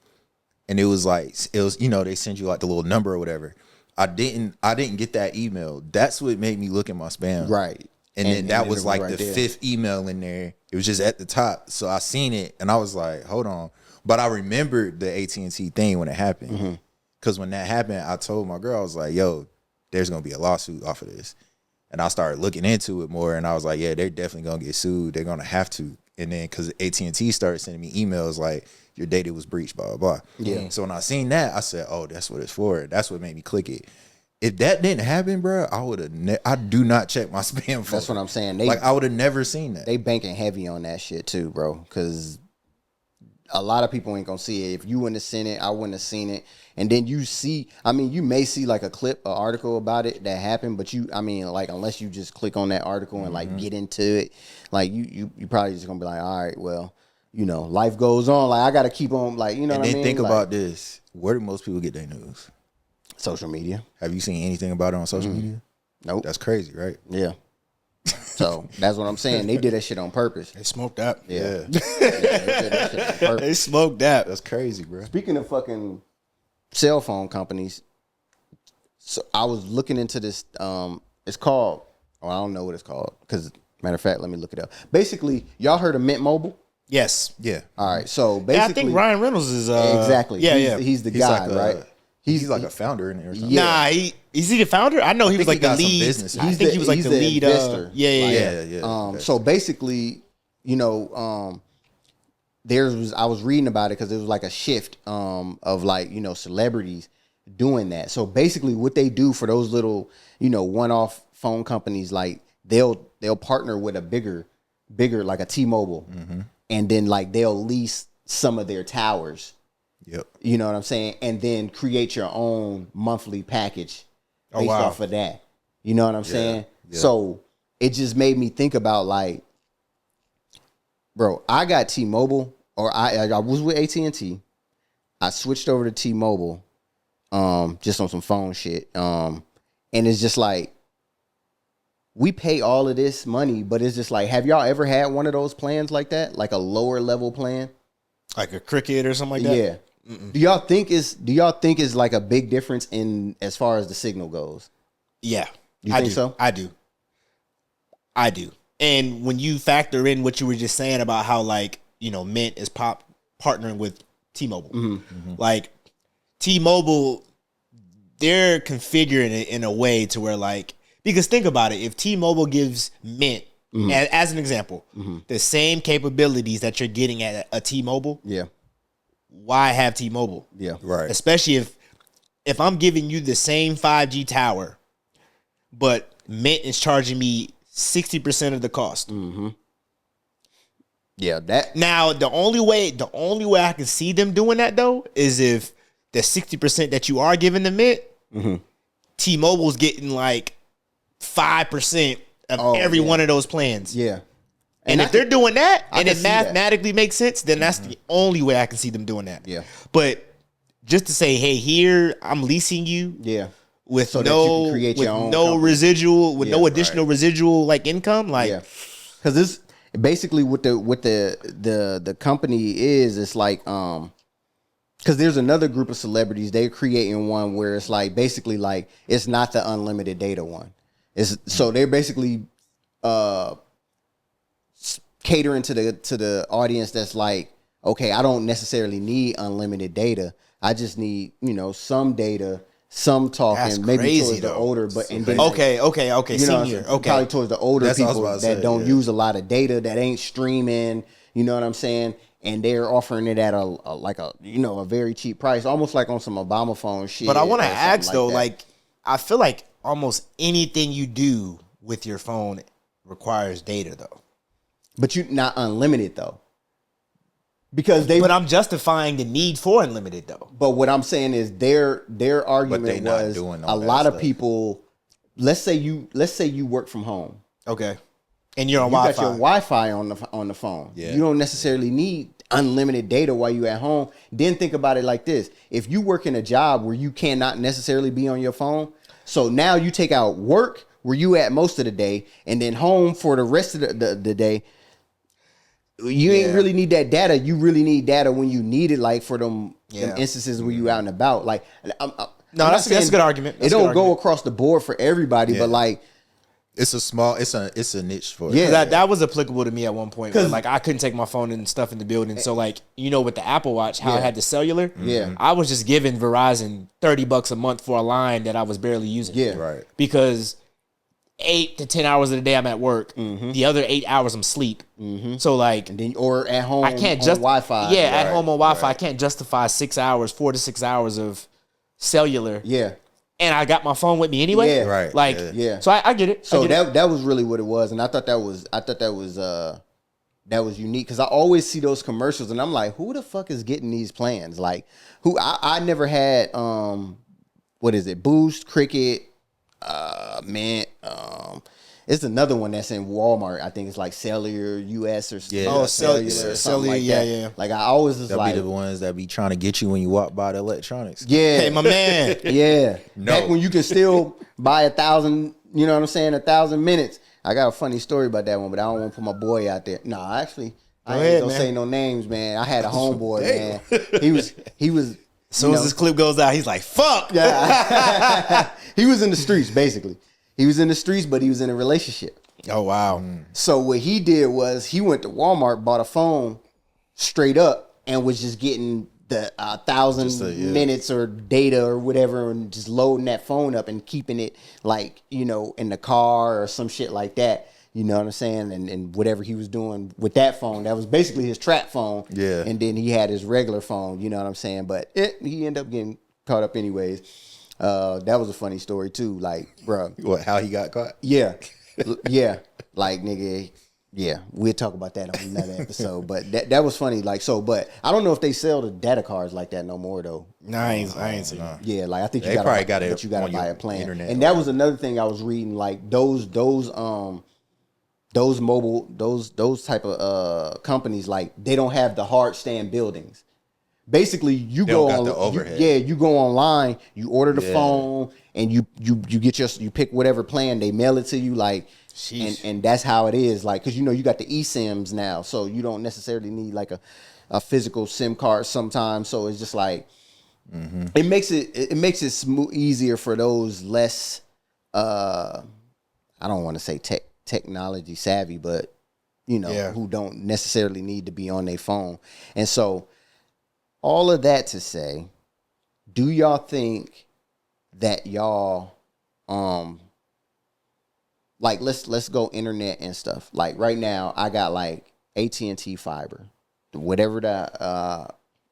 And it was, they send you like the little number or whatever. I didn't get that email. That's what made me look at my spam. Right. And then that it was like right the there. 5th email in there. It was just at the top. So I seen it and I was like, hold on. But I remembered the AT&T thing when it happened. Because when that happened, I told my girl, I was like, yo, there's going to be a lawsuit off of this. And I started looking into it more. And I was like, yeah, they're definitely going to get sued. They're going to have to. And then because AT&T started sending me emails like, your data was breached, blah, blah, blah. Yeah. So when I seen that, I said, oh, that's what it's for. That's what made me click it. If that didn't happen, bro, I would have. I do not check my spam folder. That's what I'm saying. I would have never seen that. They banking heavy on that shit too, bro. Because a lot of people ain't gonna see it. If you wouldn't have seen it, I wouldn't have seen it. And then you may see like a clip, an article about it that happened, but unless you just click on that article and like get into it, like you probably just gonna be like, all right, well, life goes on. Like I got to keep on, like, you know and what I then mean? think like, about this. Where do most people get their news? Social media. Have you seen anything about it on social media? Nope. That's crazy, right? Yeah. So that's what I'm saying. They did that shit on purpose. They smoked that. Yeah. They did that shit on purpose. They smoked that. That's crazy, bro. Speaking of fucking cell phone companies, so I was looking into this. It's called. Oh, I don't know what it's called. Because matter of fact, let me look it up. Basically, y'all heard of Mint Mobile? Yes. Yeah. All right. So basically, Yeah, I think Ryan Reynolds is exactly. Yeah, He's the guy, like right? He's like a founder in it or something. Yeah. Nah, is he the founder? I know he was think like he the got some lead. business. I think he was like he's the the lead. investor. Yeah. So basically, I was reading about it because it was like a shift of like, celebrities doing that. So basically what they do for those little, one-off phone companies, like they'll partner with a bigger like a T-Mobile, and then like they'll lease some of their towers. Yep. You know what I'm saying? And then create your own monthly package based off of that. You know what I'm saying? Yeah. So it just made me think about like, bro, I got T-Mobile, or I was with AT&T. I switched over to T-Mobile, just on some phone shit. And it's just like, we pay all of this money, but it's just like, have y'all ever had one of those plans like that? Like a lower level plan? Like a Cricket or something like that? Yeah. Mm-mm. Do y'all think is like a big difference in as far as the signal goes? Yeah. You think so? I do. And when you factor in what you were just saying about how like, Mint is partnering with T-Mobile. Like T-Mobile, they're configuring it in a way to where like, because think about it, if T-Mobile gives Mint, as an example, the same capabilities that you're getting at a T-Mobile, Yeah. why have T-Mobile? Yeah. Right. Especially if I'm giving you the same 5G tower, but Mint is charging me 60% of the cost. Yeah, that Now, the only way I can see them doing that though is if the 60% that you are giving the Mint, T-Mobile's getting like 5% of every one of those plans. Yeah. And if they're doing that I and can it see that. mathematically makes sense, then that's the only way I can see them doing that. Yeah. But just to say, hey, here I'm leasing you Yeah. with So that you can create your own company. residual, with no Yeah, additional residual like income, like Yeah. Cuz this basically what the company is, it's like cuz there's another group of celebrities, they're creating one where it's like basically like it's not the unlimited data one. It's so they're basically catering to the audience that's like, okay, I don't necessarily need unlimited data. I just need, some data, some talking, That's maybe crazy, towards the though. older, but and then okay, probably senior, okay. towards the older That's what I was people about to that say, don't yeah. use a lot of data, that ain't streaming. You know what I'm saying? And they're offering it at a very cheap price, almost like on some Obama phone shit. But I want to or something ask though, that. like I feel like almost anything you do with your phone requires data though. But you not unlimited though, because they. But I'm justifying the need for unlimited though. But what I'm saying is their they argument not was doing a all that lot of stuff. people. Let's say you work from home. Okay. And you're on You got Wi-Fi. your Wi-Fi on the phone. Yeah. You don't necessarily need unlimited data while you at home. Then think about it like this: if you work in a job where you cannot necessarily be on your phone, so now you take out work where you at most of the day, and then home for the rest of the day. You ain't really need that data. You really need data when you need it, like for them instances where you out and about. Like, I'm that's a good argument. It don't go across the board for everybody, but like, It's a niche for Yeah. it. That was applicable to me at one point. Where, like I couldn't take my phone and stuff in the building. So like, with the Apple Watch, how I had the cellular, I was just giving Verizon $30 a month for a line that I was barely using. Yeah. Right. Because 8 to 10 hours of the day I'm at work. The other 8 hours I'm asleep. So like, and then or at home, I can't on just Wi-Fi. Yeah, at home on Wi-Fi, I can't justify 4 to 6 hours of cellular. Yeah. And I got my phone with me anyway. Yeah. Right. Like, Yeah. So I get it. So that was really what it was, and I thought that was unique because I always see those commercials, and I'm like, who the fuck is getting these plans? Like, I never had what is it? Boost, Cricket, Mint, It's another one that's in Walmart. I think it's like Cellular US or Yeah. Oh, Cellular, like that. yeah. Like I always was That'd like be the ones that be trying to get you when you walk by the electronics. yeah, Hey, my man. yeah. No. Back when you can still buy 1,000, you know what I'm saying, 1,000 minutes. I got a funny story about that one, but I don't want to put my boy out there. No, actually, I ain't gonna say no names, man. I had a homeboy, man. He was. As soon as this clip goes out, he's like, "Fuck." Yeah. He was in the streets, basically. He was in the streets, but he was in a relationship. Oh wow. So what he did was he went to Walmart, bought a phone straight up, and was just getting the 1,000 minutes or data or whatever, and just loading that phone up and keeping it like, you know, in the car or some shit like that. You know what I'm saying? And whatever he was doing with that phone, that was basically his trap phone. Yeah. And then he had his regular phone, you know what I'm saying? But he ended up getting caught up anyways. That was a funny story too. Like, bro. What, how he got caught? Yeah. Yeah. Like, nigga, yeah. We'll talk about that on another episode. But that was funny. Like, so, but I don't know if they sell the data cards like that no more though. Nah, I ain't seen it. Yeah, like I think They you probably got got it but you gotta on buy your a plan. internet And that was another thing I was reading. Like those mobile those type of companies, like they don't have the hard stand buildings. Basically, you They go don't on got the overhead. you go online, you order the phone, and you get you pick whatever plan, they mail it to you, like. And that's how it is, like, because you know you got the eSIMs now, so you don't necessarily need like a physical SIM card sometimes. So it's just like it makes it easier for those less I don't want to say technology savvy, but you know who don't necessarily need to be on their phone. And so all of that to say, do y'all think that y'all like let's go internet and stuff. Like right now, I got like AT&T fiber, whatever the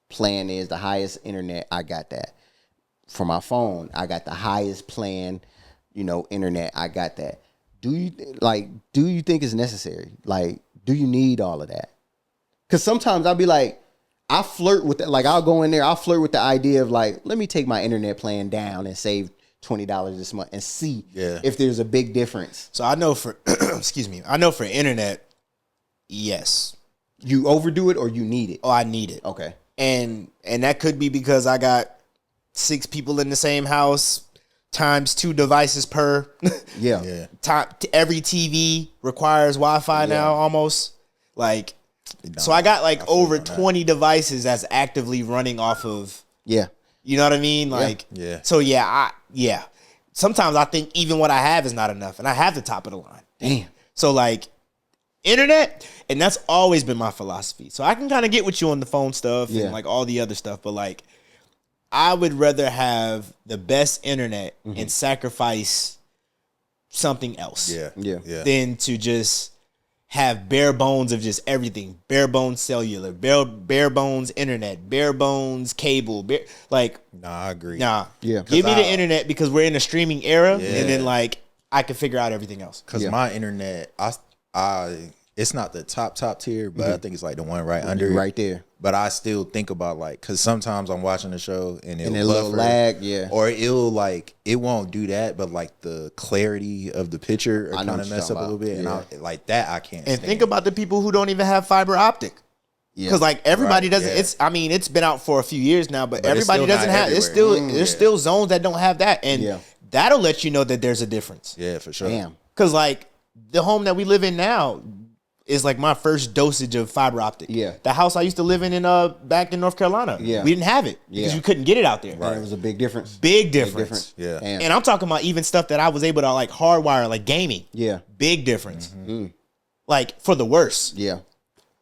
plan is, the highest internet. I got that for my phone. I got the highest plan, you know, internet. I got that. Do you think it's necessary? Like, do you need all of that? Because sometimes I'll be like, I flirt with it. Like I'll go in there, I'll flirt with the idea of like, let me take my internet plan down and save $20 this month and see if there's a big difference. So I know for excuse me, I know for internet, yes. You overdo it or you need it? Oh, I need it. Okay. And that could be because I got 6 people in the same house times 2 devices per. Yeah. Every TV requires Wi-Fi now almost. Like so I got like over 20 devices that's actively running off of you know what I mean? Like, so sometimes I think even what I have is not enough, and I have the top of the line. Damn. So like, internet, and that's always been my philosophy. So I can kind of get with you on the phone stuff and like all the other stuff, but like, I would rather have the best internet and sacrifice something else. Than to just have bare bones of just everything, bare bones cellular, bare bones internet, bare bones cable, like. Nah, I agree. Give me the internet because we're in a streaming era, and then like I can figure out everything else. Because my internet, it's not the top tier, but I think it's like the one right under, right there. But I still think about like, because sometimes I'm watching the show and it'll little lag, or it'll like it won't do that, but like the clarity of the picture kind of mess up a little bit, and I like that I can't. And think about the people who don't even have fiber optic. Because like everybody doesn't. It's it's been out for a few years now, but everybody doesn't have. It's still there's still zones that don't have that, and that'll let you know that there's a difference. Yeah, for sure. Damn. Because like the home that we live in now is like my first dosage of fiber optic. Yeah. The house I used to live in back in North Carolina. Yeah. We didn't have it because you couldn't get it out there. Right. It was a big difference. Big difference. Yeah. Damn. And I'm talking about even stuff that I was able to like hardwire, like gaming. Yeah. Big difference. Like for the worse. Yeah.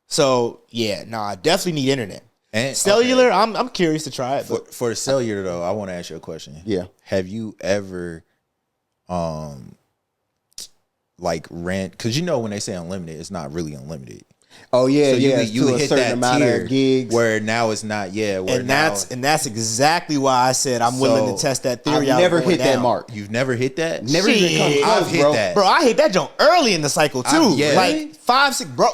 So I definitely need internet. And cellular, I'm curious to try it. But for the cellular though, I want to ask you a question. Yeah. Have you ever like rent? Because you know when they say unlimited, it's not really unlimited. Oh yeah, so you hit a certain amount of gigs where now it's not. And that's exactly why I said I'm willing to test that theory. I've never hit that mark. You've never hit that. Never even come close, I've hit that, bro. I hit that joint early in the cycle too. Like 5, 6, bro.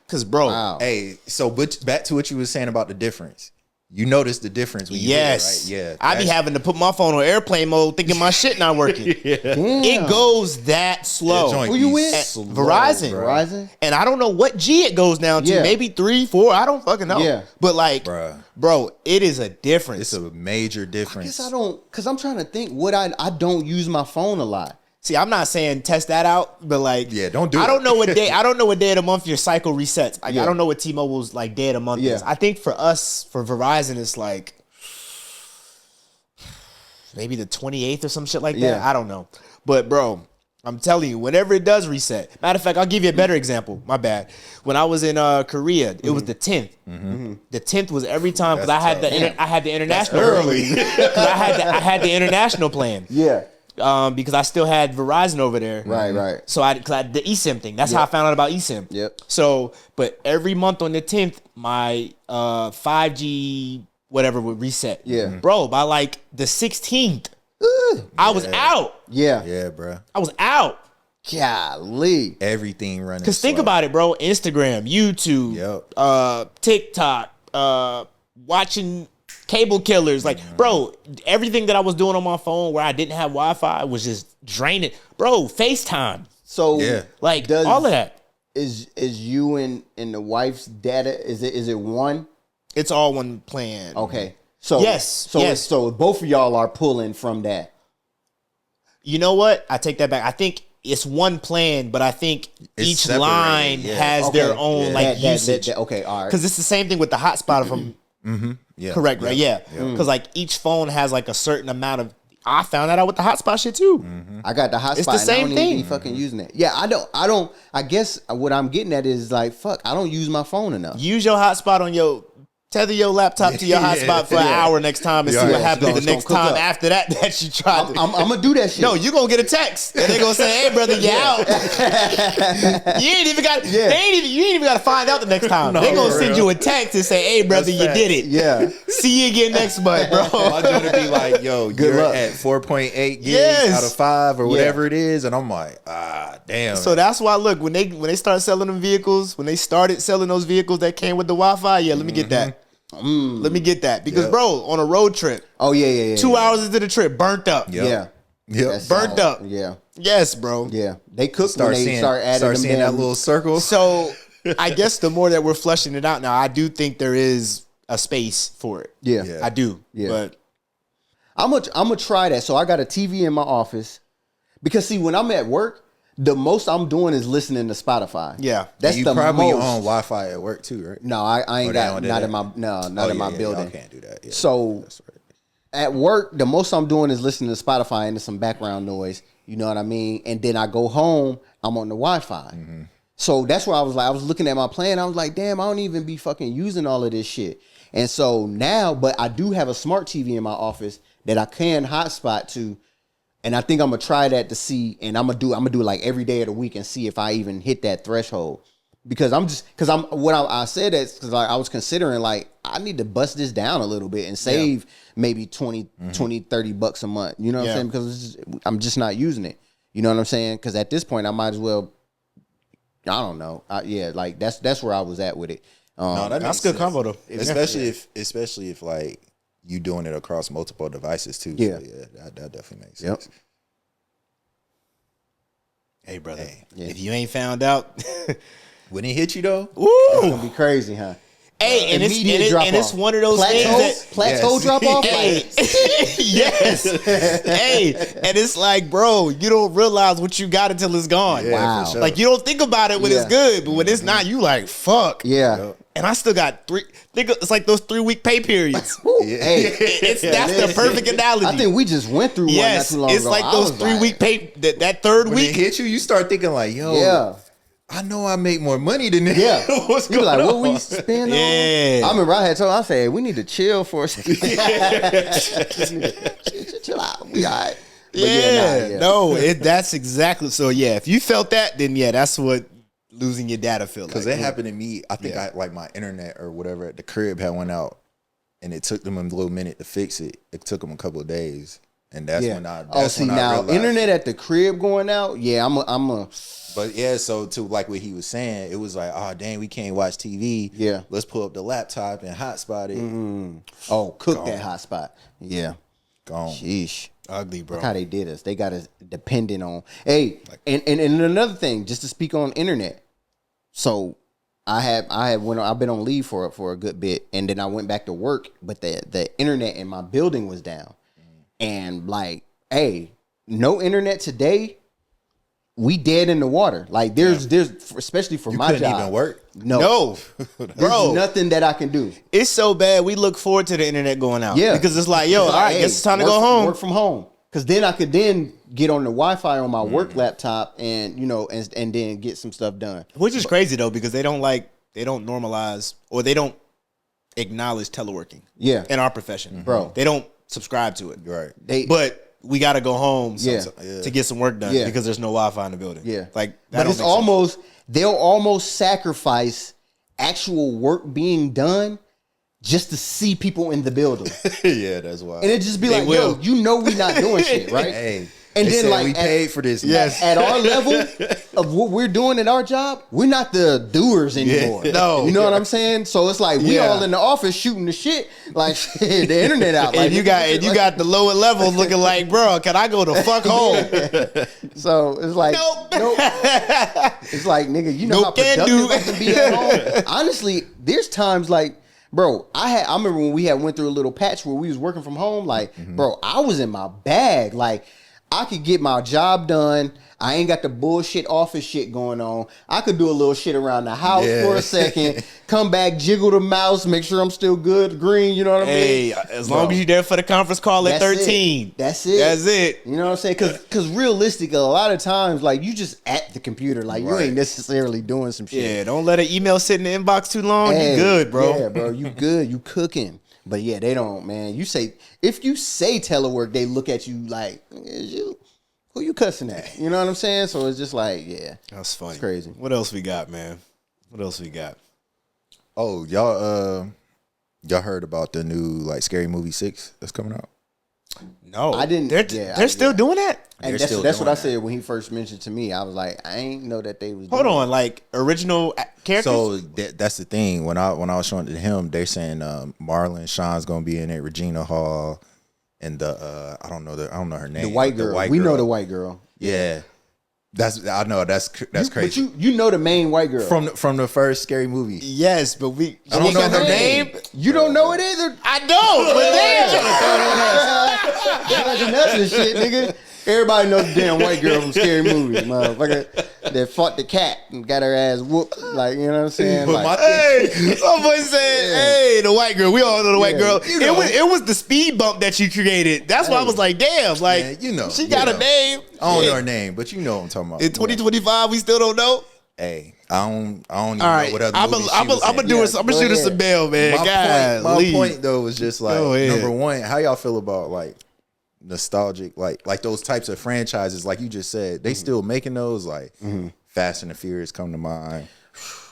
Because bro, hey, so but back to what you were saying about the difference. You notice the difference when you hit it, right? Yeah. I be having to put my phone on airplane mode thinking my shit not working. It goes that slow. Who you with? Verizon. Verizon? And I don't know what G it goes down to. Maybe 3, 4. I don't fucking know. Yeah. But like, bro, it is a difference. It's a major difference. I guess I don't, because I'm trying to think I don't use my phone a lot. See, I'm not saying test that out, but like, don't do it. I don't know what day of the month your cycle resets. Like, I don't know what T-Mobile's like day of the month is. I think for us, for Verizon, it's like maybe the 28th or some shit like that. I don't know. But bro, I'm telling you, whenever it does reset. Matter of fact, I'll give you a better example. My bad. When I was in Korea, it was the 10th. The 10th was every time because I had the international. That's early. I had the international plan. Yeah. Because I still had Verizon over there. Right. So I the eSIM thing. That's how I found out about eSIM. Yep. So, but every month on the 10th, my 5G whatever would reset. Yeah. Bro, by like the 16th, I was out. Yeah. Yeah, bro. I was out. Golly. Everything running. Because think about it, bro. Instagram, YouTube, TikTok, watching cable killers. Like, bro, everything that I was doing on my phone where I didn't have Wi-Fi was just draining. Bro, FaceTime. So, like, all of that. Is you and the wife's data, is it one? It's all one plan. Okay. So yes. So both of y'all are pulling from that. You know what? I take that back. I think it's one plan, but I think each line has their own usage. Okay, all right. Because it's the same thing with the hotspot from correct, right? Yeah. Because like each phone has like a certain amount of. I found that out with the hotspot shit too. I got the hotspot. It's the same and I don't thing. even be fucking using it. Yeah, I don't. I guess what I'm getting at is like, fuck, I don't use my phone enough. Use your hotspot on your. Tether your laptop to your hotspot for an hour next time and see what happens the next time after that you try to. I'm going to do that shit. No, you're going to get a text. And they're going to say, hey, brother, you out. You ain't even got you ain't even got to find out the next time. They're going to send you a text and say, hey, brother, you did it. Yeah. See you again next month, bro. My dude would be like, yo, you're at 4.8 gigs out of 5 or whatever it is. And I'm like, damn. So that's why, look, when they start selling them vehicles, when they started selling those vehicles that came with the Wi-Fi, let me get that. Let me get that because, bro, on a road trip. Oh yeah. 2 hours into the trip, burnt up. Yeah. Burnt up. Yeah. Yes, bro. Yeah. They cook when they start adding them seeing that little circle. So I guess the more that we're fleshing it out now, I do think there is a space for it. Yeah. I do. Yeah. But I'm gonna try that. So I got a TV in my office because see, when I'm at work, the most I'm doing is listening to Spotify. Yeah, that's you the probably most. on Wi-Fi at work too, right? No, I ain't got not in my in my building. I can't do that. Yeah, so at work, the most I'm doing is listening to Spotify and some background noise. You know what I mean? And then I go home, I'm on the Wi-Fi. So that's where I was looking at my plan. I was like, damn, I don't even be fucking using all of this shit. And so now, but I do have a smart TV in my office that I can hotspot to. And I think I'm gonna try that to see, and I'm gonna do it like every day of the week and see if I even hit that threshold. Because I said that because I was considering like I need to bust this down a little bit and save maybe 20, $30 a month. You know what I'm saying? Because I'm just not using it. You know what I'm saying? Because at this point I might as well. I don't know. Like that's where I was at with it. No, that's good combo though. Especially if like. You doing it across multiple devices too. Yeah, so that definitely makes sense. Hey, brother, if you ain't found out, when it hit you though, it's gonna be crazy, huh? Hey, and it's one of those things plateau drop off. Yes. Hey, and it's like, bro, you don't realize what you got until it's gone. Yeah, wow. for sure. Like you don't think about it when it's good, but when it's not, you like fuck. Yeah. And I still got it's like those 3-week pay periods. Hey, that's the perfect analogy. I think we just went through one not too long ago. It's like those 3-week pay that third when week. It hit you, you start thinking like, yo, I know I make more money than this. Yeah. What's you going like, on? what we spend on? Yeah. I remember I had told I said, we need to chill for a second. Chill out. We all right. But that's exactly so. Yeah, if you felt that, then that's what losing your data feel like. Because that happened to me. I think I like my internet or whatever at the crib had went out, and it took them a little minute to fix it. It took them a couple of days, And that's when I realized internet at the crib going out. Yeah, I'm a. But yeah, so to like what he was saying, it was like, oh dang, we can't watch TV. Yeah, let's pull up the laptop and hotspot it. Oh, cook that hotspot. Yeah, gone. Sheesh, ugly, bro. Look how they did us. They got us dependent on. Hey, and another thing, just to speak on internet. So I've been on leave for a good bit, and then I went back to work, but the internet in my building was down. And like, hey, no internet today, we dead in the water. Like there's especially for my job. You couldn't even work? No. There's nothing that I can do. It's so bad. We look forward to the internet going out. Yeah. Because it's like, yo, all right, guess it's time to go home. Work from home. Because then I could then get on the Wi-Fi on my work laptop and, and then get some stuff done. Which is crazy though, because they don't normalize or they don't acknowledge teleworking. Yeah. In our profession. Bro. They don't subscribe to it. Right. But we got to go home to get some work done because there's no Wi-Fi in the building. Yeah. Like, but it's almost, they'll almost sacrifice actual work being done just to see people in the Yeah, that's wild. And it just be yo, we not doing shit, right? Hey. And then like we paid for this. Yes. At our level of what we're doing at our job, we're not the doers anymore. Yeah. No. You know what I'm saying? So it's like we all in the office shooting the shit, like the internet out. Like and you got the lower levels looking like, bro, can I go to fuck home? So it's like nope. It's like, nigga, you know how productive I can be at home. Honestly, there's times like, bro, I remember when we went through a little patch where we was working from home, like, bro, I was in my bag. Like, I could get my job done. I ain't got the bullshit office shit going on. I could do a little shit around the house for a second, come back, jiggle the mouse, make sure I'm still good, green, you know what I mean? Hey, as long as you're there for the conference call at 13. That's it. That's it. You know what I'm saying? Because realistically, a lot of times, like, you just at the computer. Like, you ain't necessarily doing some shit. Yeah, don't let an email sit in the inbox too long. You good, bro. Yeah, bro, you good. You cooking. But yeah, they don't, man. If you say telework, they look at you like, who you cussing at? You know what I'm saying? So it's just like, yeah. That's funny. It's crazy. What else we got, man? What else we got? Oh, y'all heard about the new like Scary Movie 6 that's coming out? No. I didn't. They're still doing that? And that's what I said when he first mentioned to me. I was like, I ain't know that they was Hold on, like original characters? So that's the thing. When I was showing it to him, they're saying Marlon Sean's gonna be in it, Regina Hall, and the I don't know her name. The white girl. We know the white girl. Yeah. That's crazy. But you know the main white girl from the first Scary Movie. Yes, but I don't know her name. You don't know it either. I don't. But damn, that's the shit, nigga. Everybody knows the damn white girl from Scary Movie, motherfucker. That fought the cat and got her ass whooped. Like, you know what I'm saying? But like, somebody said, hey, the white girl. We all know the white girl. You know. It was the speed bump that you created. That's why I was like, damn, like, she got a name. I don't know her name, but you know what I'm talking about. In 2025, we still don't know. Hey, I don't even know what other movies I'm gonna shoot her some bail, man. My point though was just like, number one, how y'all feel about like nostalgic, like those types of franchises, like you just said, they still making those, like Fast and the Furious come to mind.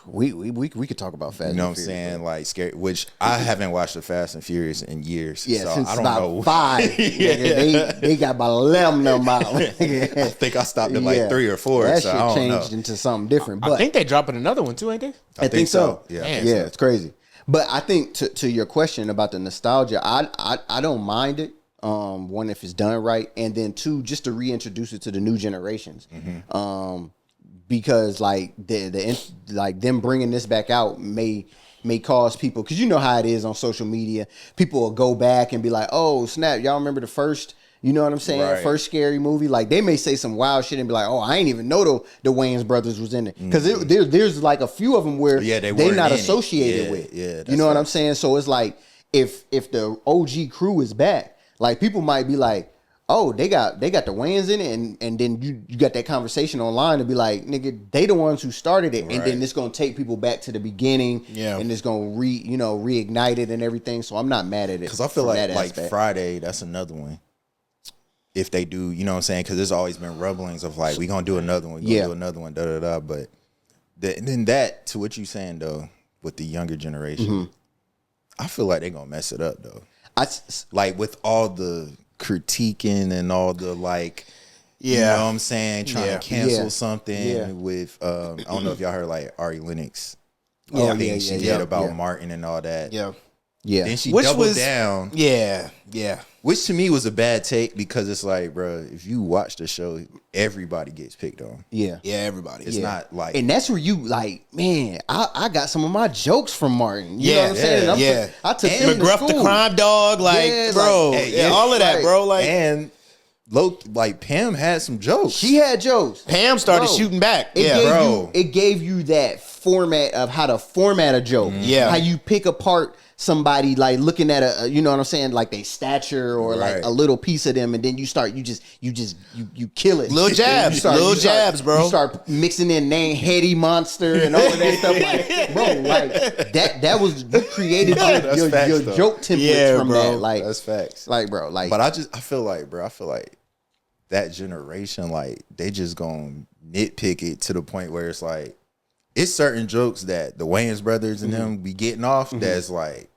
We could talk about Fast. You know what I'm saying? Like Scary, which I haven't watched the Fast and Furious in years. Yeah, so since I don't about know. 5. They got about 11 of them out. I think I stopped at like 3 or 4. That so shit I don't changed know. into something different. But I think they dropping another one too, ain't they? I think so. Yeah, it's crazy. But I think to your question about the nostalgia, I don't mind it. One, if it's done right, and then 2, just to reintroduce it to the new generations. Because like like them bringing this back out may cause people, because you know how it is on social media. People will go back and be like, "Oh snap, y'all remember the first?" You know what I'm saying? Right. First Scary Movie. Like they may say some wild shit and be like, "Oh, I ain't even know the Wayans brothers was in it," because there's like a few of them where they're not associated with. Yeah, you know what I'm saying? So it's like if the OG crew is back, like people might be like, oh, they got the Wayans in it, and then you got that conversation online to be like, nigga, they the ones who started it, and then it's gonna take people back to the beginning, and it's gonna reignite it and everything. So I'm not mad at it, because I feel like Friday, that's another one. If they do, you know what I'm saying? Because there's always been rumblings of like, we gonna do another one, do another one, But then that, to what you saying though, with the younger generation, I feel like they're gonna mess it up though. Like with all the critiquing and all the like. You know what I'm saying? Trying to cancel something with I don't know if y'all heard like Ari Lennox. She did about Martin and all that. Yeah. Then she doubled down. Yeah. Which to me was a bad take because it's like, bro, if you watch the show, everybody gets picked on. Yeah, everybody. It's not like, and that's where you like, man, I got some of my jokes from Martin. You know what I'm saying? I took McGruff the crime dog, like, bro, all of that, bro, like, and like Pam had some jokes. She had jokes. Pam started shooting back. It gave you that format of how to format a joke. Yeah, how you pick apart somebody, like looking at a, you know what I'm saying, like they stature or like a little piece of them, and then you kill it. Little jabs, bro. You start mixing in name Heady Monster and all of that stuff. Like, bro, like that was, you created your joke templates from that. Like, that's facts. Like, bro, like, but I feel like that generation, like, they just gonna nitpick it to the point where it's like, it's certain jokes that the Wayans brothers and them be getting off that's like,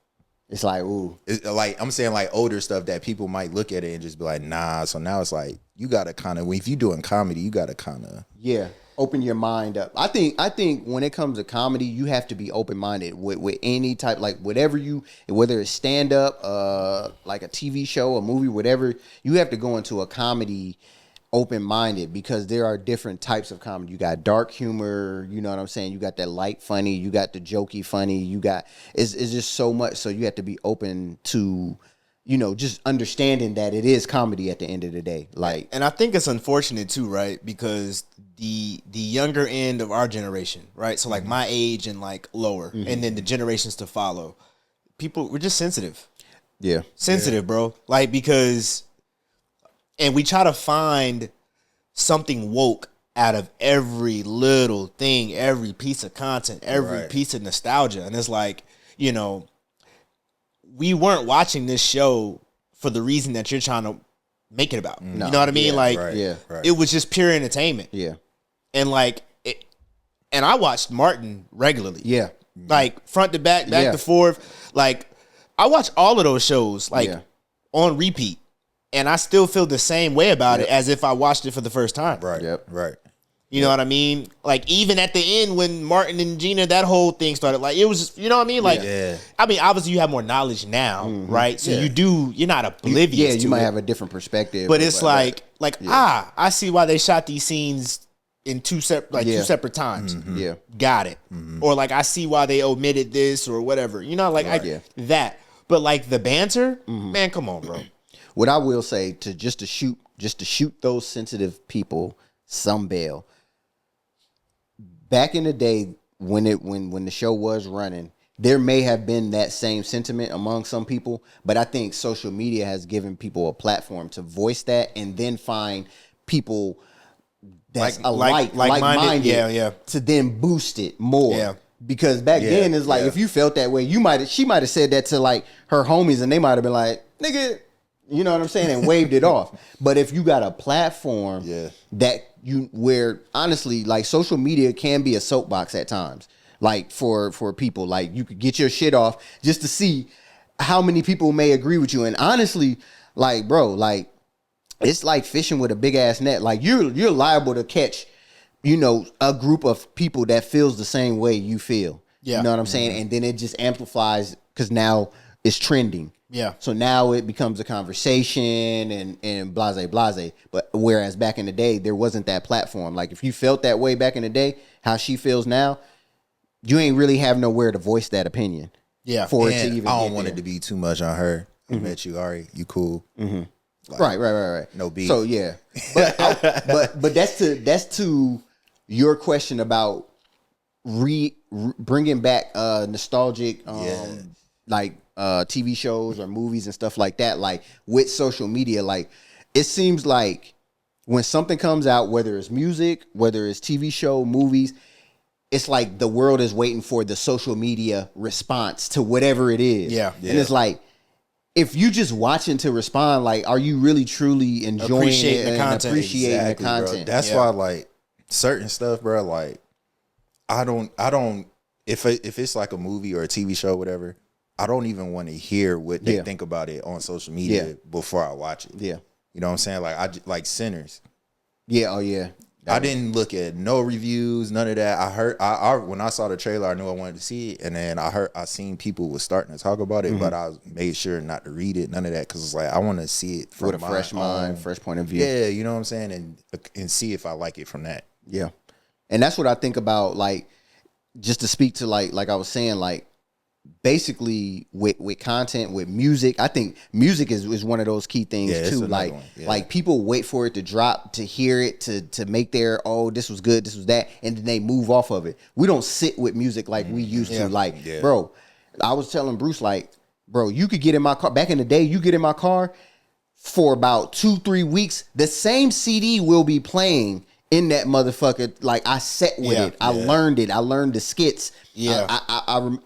it's like, ooh. It's like, I'm saying like older stuff that people might look at it and just be like, nah. So now it's like, you gotta kind of, if you doing comedy, you gotta kind of. Yeah, open your mind up. I think when it comes to comedy, you have to be open-minded with any type, like whether it's stand-up, like a TV show, a movie, whatever, you have to go into a comedy open-minded, because there are different types of comedy. You got dark humor, you know what I'm saying? You got that light funny, you got the jokey funny, you got, it's just so much. So you have to be open to, you know, just understanding that it is comedy at the end of the day. Like, and I think it's unfortunate too, right? Because the younger end of our generation, right? So like my age and like lower, and then the generations to follow, people, we're just sensitive. Yeah. Sensitive, bro. Like, because, and we try to find something woke out of every little thing, every piece of content, every piece of nostalgia. And it's like, you know, we weren't watching this show for the reason that you're trying to make it about. No. You know what I mean? It was just pure entertainment. Yeah. And like, and I watched Martin regularly. Yeah. Like front to back to forth. Like, I watch all of those shows like on repeat. And I still feel the same way about it as if I watched it for the first time. Right. Yep. Right. You know what I mean? Like, even at the end when Martin and Gina, that whole thing started, like, it was just, you know what I mean? Like, I mean, obviously you have more knowledge now, right? So you're not oblivious to it. You might have a different perspective. But it's I see why they shot these scenes in two separate times. Yeah. Got it. Or like, I see why they omitted this or whatever. You know, like that. But like the banter, man, come on, bro. What I will say, just to shoot those sensitive people some bail. Back in the day when the show was running, there may have been that same sentiment among some people, but I think social media has given people a platform to voice that, and then find people that's like-minded to then boost it more. Yeah. Because back then it's like, if you felt that way, she might have said that to like her homies, and they might have been like, nigga, you know what I'm saying, and waved it off. But if you got a platform where honestly, like, social media can be a soapbox at times, like for people, like you could get your shit off just to see how many people may agree with you. And honestly, like, bro, like, it's like fishing with a big ass net. Like, you're liable to catch, you know, a group of people that feels the same way you feel. Yeah. You know what I'm saying? And then it just amplifies because now it's trending. Yeah. So now it becomes a conversation and blase. But whereas back in the day, there wasn't that platform. Like, if you felt that way back in the day, how she feels now, you ain't really have nowhere to voice that opinion. Yeah. For it to even I don't want it to be too much on her. I met you, Ari. You cool. Like, right. No beef. So yeah. But that's to your question about bringing back nostalgic like TV shows or movies and stuff like that, like with social media. Like, it seems like when something comes out, whether it's music, whether it's TV show, movies, it's like the world is waiting for the social media response to whatever it is. Yeah. And it's like, if you just watching to respond, like, are you really truly enjoying it and appreciating the content? Bro. That's why, like, certain stuff, bro, like, I don't if it's like a movie or a TV show or whatever, I don't even want to hear what they think about it on social media before I watch it. Yeah. You know what I'm saying? Like, like Sinners. Yeah, oh yeah. I didn't look at no reviews, none of that. I when I saw the trailer, I knew I wanted to see it, and then I seen people was starting to talk about it, but I made sure not to read it, none of that, because it's like I want to see it from with a fresh mind, fresh point of view. Yeah, you know what I'm saying, and see if I like it from that. Yeah, and that's what I think about. Like, just to speak to like I was saying, like, basically with content, with music, I think music is one of those key things too. Like, like people wait for it to drop, to hear it, to make their, oh, this was good, this was that, and then they move off of it. We don't sit with music like we used to. Like, bro, I was telling Bruce, like, bro, you could get in my car back in the day. You get in my car for about 2-3 weeks, the same CD will be playing in that motherfucker. Like, I sat with it. I learned it. I learned the skits. Yeah.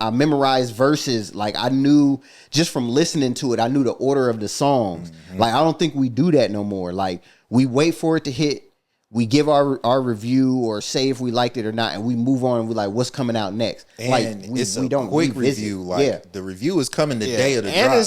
I memorized verses. Like, I knew just from listening to it, I knew the order of the songs. Like, I don't think we do that no more. Like, we wait for it to hit. We give our review or say if we liked it or not, and we move on and we're like, what's coming out next? And like, it's a quick review. Like, the review is coming the day of the drop.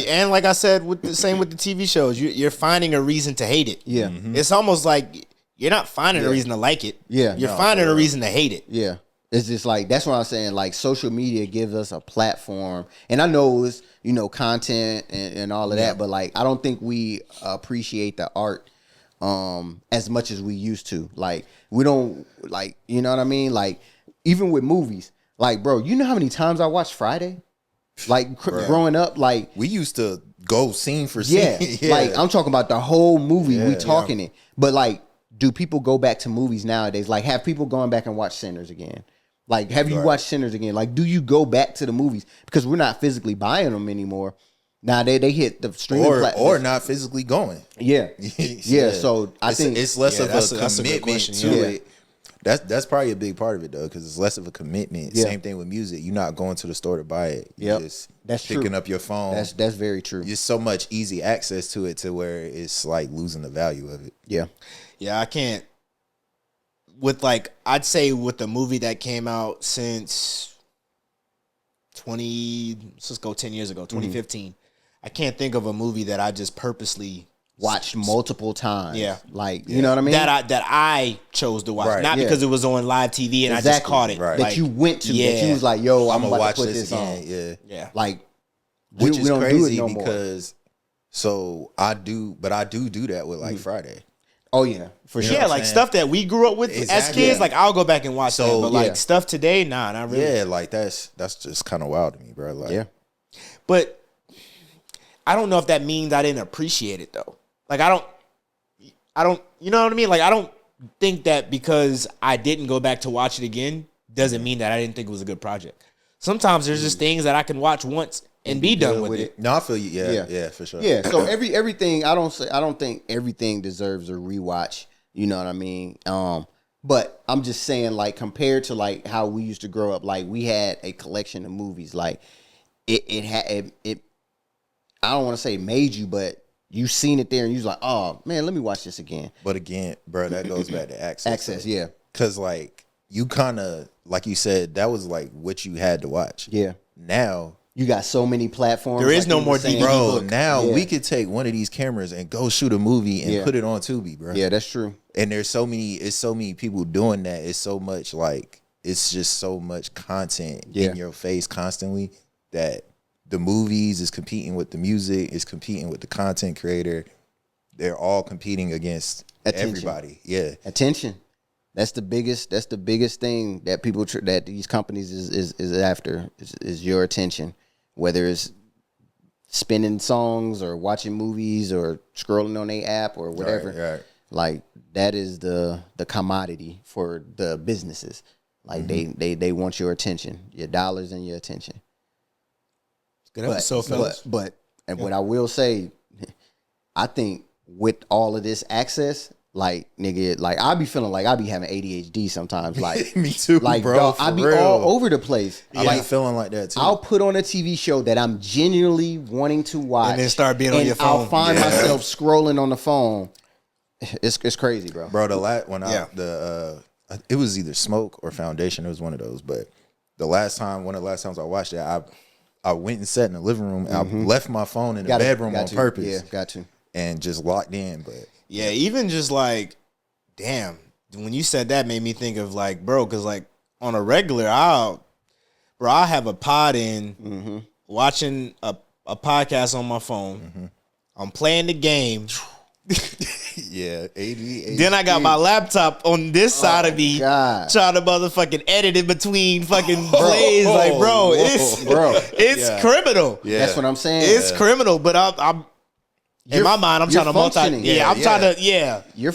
And like I said, with the TV shows, you're finding a reason to hate it. Yeah. It's almost like you're not finding a reason to like it. Yeah. You're finding a reason to hate it. Yeah. It's just like, that's what I'm saying. Like, social media gives us a platform. And I know it's, content and all of that, but like, I don't think we appreciate the art as much as we used to. Like, we don't, like, you know what I mean? Like, even with movies, like, bro, you know how many times I watched Friday? Like, growing up, like, we used to go scene for scene. Like, I'm talking about the whole movie. We talking it. But like, do people go back to movies nowadays? Like, have people gone back and watched Sinners again? Like, have you watched Sinners again? Like, do you go back to the movies? Because we're not physically buying them anymore. Now they hit the streaming platform. Or not physically going. Yeah. So I think it's less of a commitment to it. That's probably a big part of it though, because it's less of a commitment. Same thing with music. You're not going to the store to buy it. You're just picking up your phone. That's very true. There's so much easy access to it to where it's like losing the value of it. Yeah. Yeah, I can't. With I'd say with the movie that came out since let's just go 10 years ago, 2015. I can't think of a movie that I just purposely watched multiple times. Yeah. Like, you know what I mean? That I chose to watch. Not because it was on live TV and I just caught it. Right. That you went to. That you was like, yo, I'm gonna watch this again. on. Yeah. Like, which is crazy no because I do that with like Friday. Oh yeah, for sure. Yeah, like stuff that we grew up with as kids. Like, I'll go back and watch that. But like stuff today, nah, not really. Yeah, like that's just kind of wild to me, bro. Like, but I don't know if that means I didn't appreciate it though. Like, I don't, you know what I mean? Like, I don't think that because I didn't go back to watch it again doesn't mean that I didn't think it was a good project. Sometimes there's just things that I can watch once and be done with it. No, I feel you. Yeah, for sure. Yeah, so everything I don't think everything deserves a rewatch. You know what I mean? But I'm just saying, like, compared to like how we used to grow up, like we had a collection of movies. Like it had I don't want to say made you, but you seen it there and you was like, oh man, let me watch this again. But again, bro, that goes back to access. Access, yeah. Because like you kind of, like you said, that was like what you had to watch. Yeah. Now you got so many platforms. There is no more DVD. Bro, now we could take one of these cameras and go shoot a movie and put it on Tubi, bro. Yeah, that's true. And there's so many people doing that. It's so much like, it's just so much content in your face constantly that the movies is competing with the music, is competing with the content creator. They're all competing against everybody. Yeah. Attention. That's the biggest thing that people that these companies is after is your attention, whether it's spinning songs or watching movies or scrolling on their app or whatever. Right. Like, that is the commodity for the businesses. Like, they want your attention, your dollars and your attention. Good episode, fellas. But what I will say, I think with all of this access, like, nigga, like, I be feeling like I be having ADHD sometimes. Like, me too, like, bro. dog, I be all over the place. I be feeling like that too. I'll put on a TV show that I'm genuinely wanting to watch, and then start being on your phone. I'll find myself scrolling on the phone. It's crazy, bro. Bro, it was either Smoke or Foundation. It was one of those. But one of the last times I watched it, I went and sat in the living room. And I left my phone in the bedroom on purpose. Yeah, got to. And just locked in. But yeah, even just like, damn, when you said that made me think of like, bro, because like on a regular, I'll have a pod in watching a podcast on my phone. I'm playing the game. yeah, 80. Then I got my laptop on this side of me, trying to motherfucking edit in between fucking plays. Like, bro, it's criminal. Yeah. That's what I'm saying. It's criminal, but I'm in my mind, I'm trying to multi. Yeah, I'm trying to.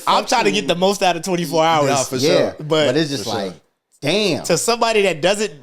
I'm trying to get the most out of 24 hours. Nah, for sure. But it's just like, damn. To somebody that doesn't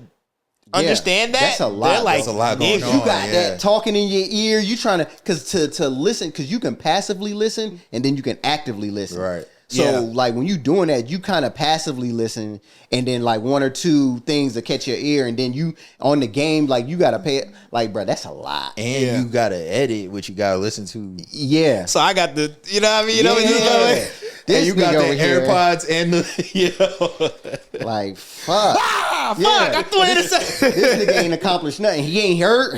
understand that, that's a lot. That's a lot going on. You got that talking in your ear. You trying to to listen, because you can passively listen and then you can actively listen. Right. So like when you doing that, you kind of passively listen, and then like one or two things to catch your ear, and then you on the game, like you gotta pay it. Like, bro, that's a lot. And you gotta edit what you gotta listen to. Yeah. So I got the, you know what I mean? You know what I mean? And you got the AirPods and the like fuck. Fuck! I threw it in This nigga ain't accomplished nothing. He ain't heard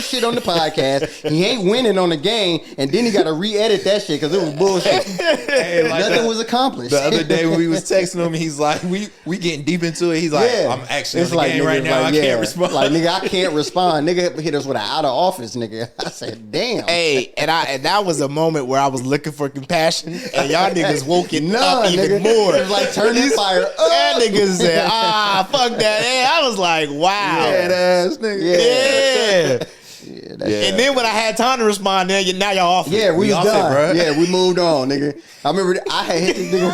shit on the podcast. He ain't winning on the game, and then he got to re-edit that shit because it was bullshit. Hey, like nothing was accomplished. The other day when we was texting him, he's like, "We getting deep into it." He's like, "I'm actually on the game right now. I can't respond." Like, nigga, I can't respond. Nigga hit us with an out of office, nigga. I said, "Damn." Hey, and that was a moment where I was looking for compassion, and y'all niggas woke it up even more. It was like turn this fire up. That nigga said, fuck that. Hey, I was like, wow. Dead ass nigga. Yeah. And then when I had time to respond, now y'all off. Yeah, we was off done. It, bro. Yeah, we moved on, nigga. I remember I had hit this nigga.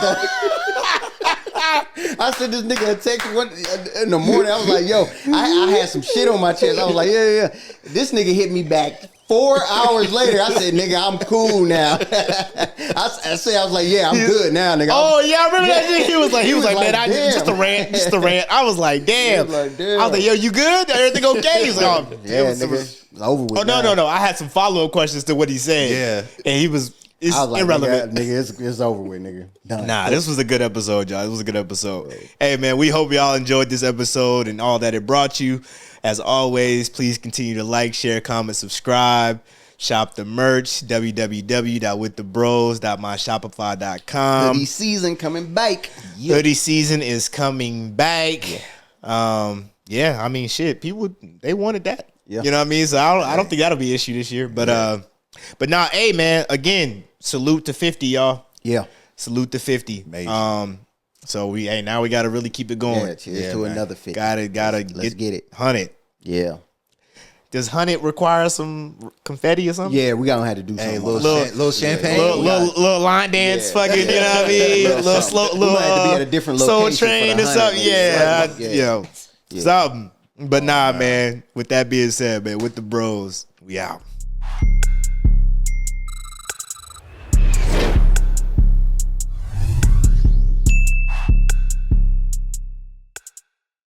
I sent this nigga a text in the morning. I was like, yo, I had some shit on my chest. I was like, yeah. This nigga hit me back 4 hours later. I said, nigga, I'm cool now. I was like, yeah, I'm good now, nigga. Oh, yeah, I remember that shit. He was like, man, I just a rant. I was like, damn. I was like, yo, you good? Everything okay? He's like, oh, yeah, nigga, it's over with. Oh, no. I had some follow-up questions to what he said. Yeah. And he was... It's like, irrelevant. Nigga, it's over with, nigga. Done. Nah, this was a good episode, y'all. This was a good episode. Right. Hey, man, we hope y'all enjoyed this episode and all that it brought you. As always, please continue to like, share, comment, subscribe. Shop the merch, www.withthebrose.myshopify.com. Hoodie season coming back. Yep. Hoodie season is coming back. Yeah. I mean, shit, people, they wanted that. Yeah. You know what I mean? So I don't think that'll be an issue this year. But nah, hey, man, again, salute to 50, y'all. Yeah. Salute to 50. Major. So now we got to really keep it going. Yeah, cheers to another 50. Let's get it. 100. Yeah. Does 100 require some confetti or something? Yeah, we gonna have to do something. Little champagne, little line dance, fucking, you know what I mean? Little slow, we might have to be at a different location. Soul Train or something. Yeah. Something. But nah, man. With that being said, man, with the bros, we out.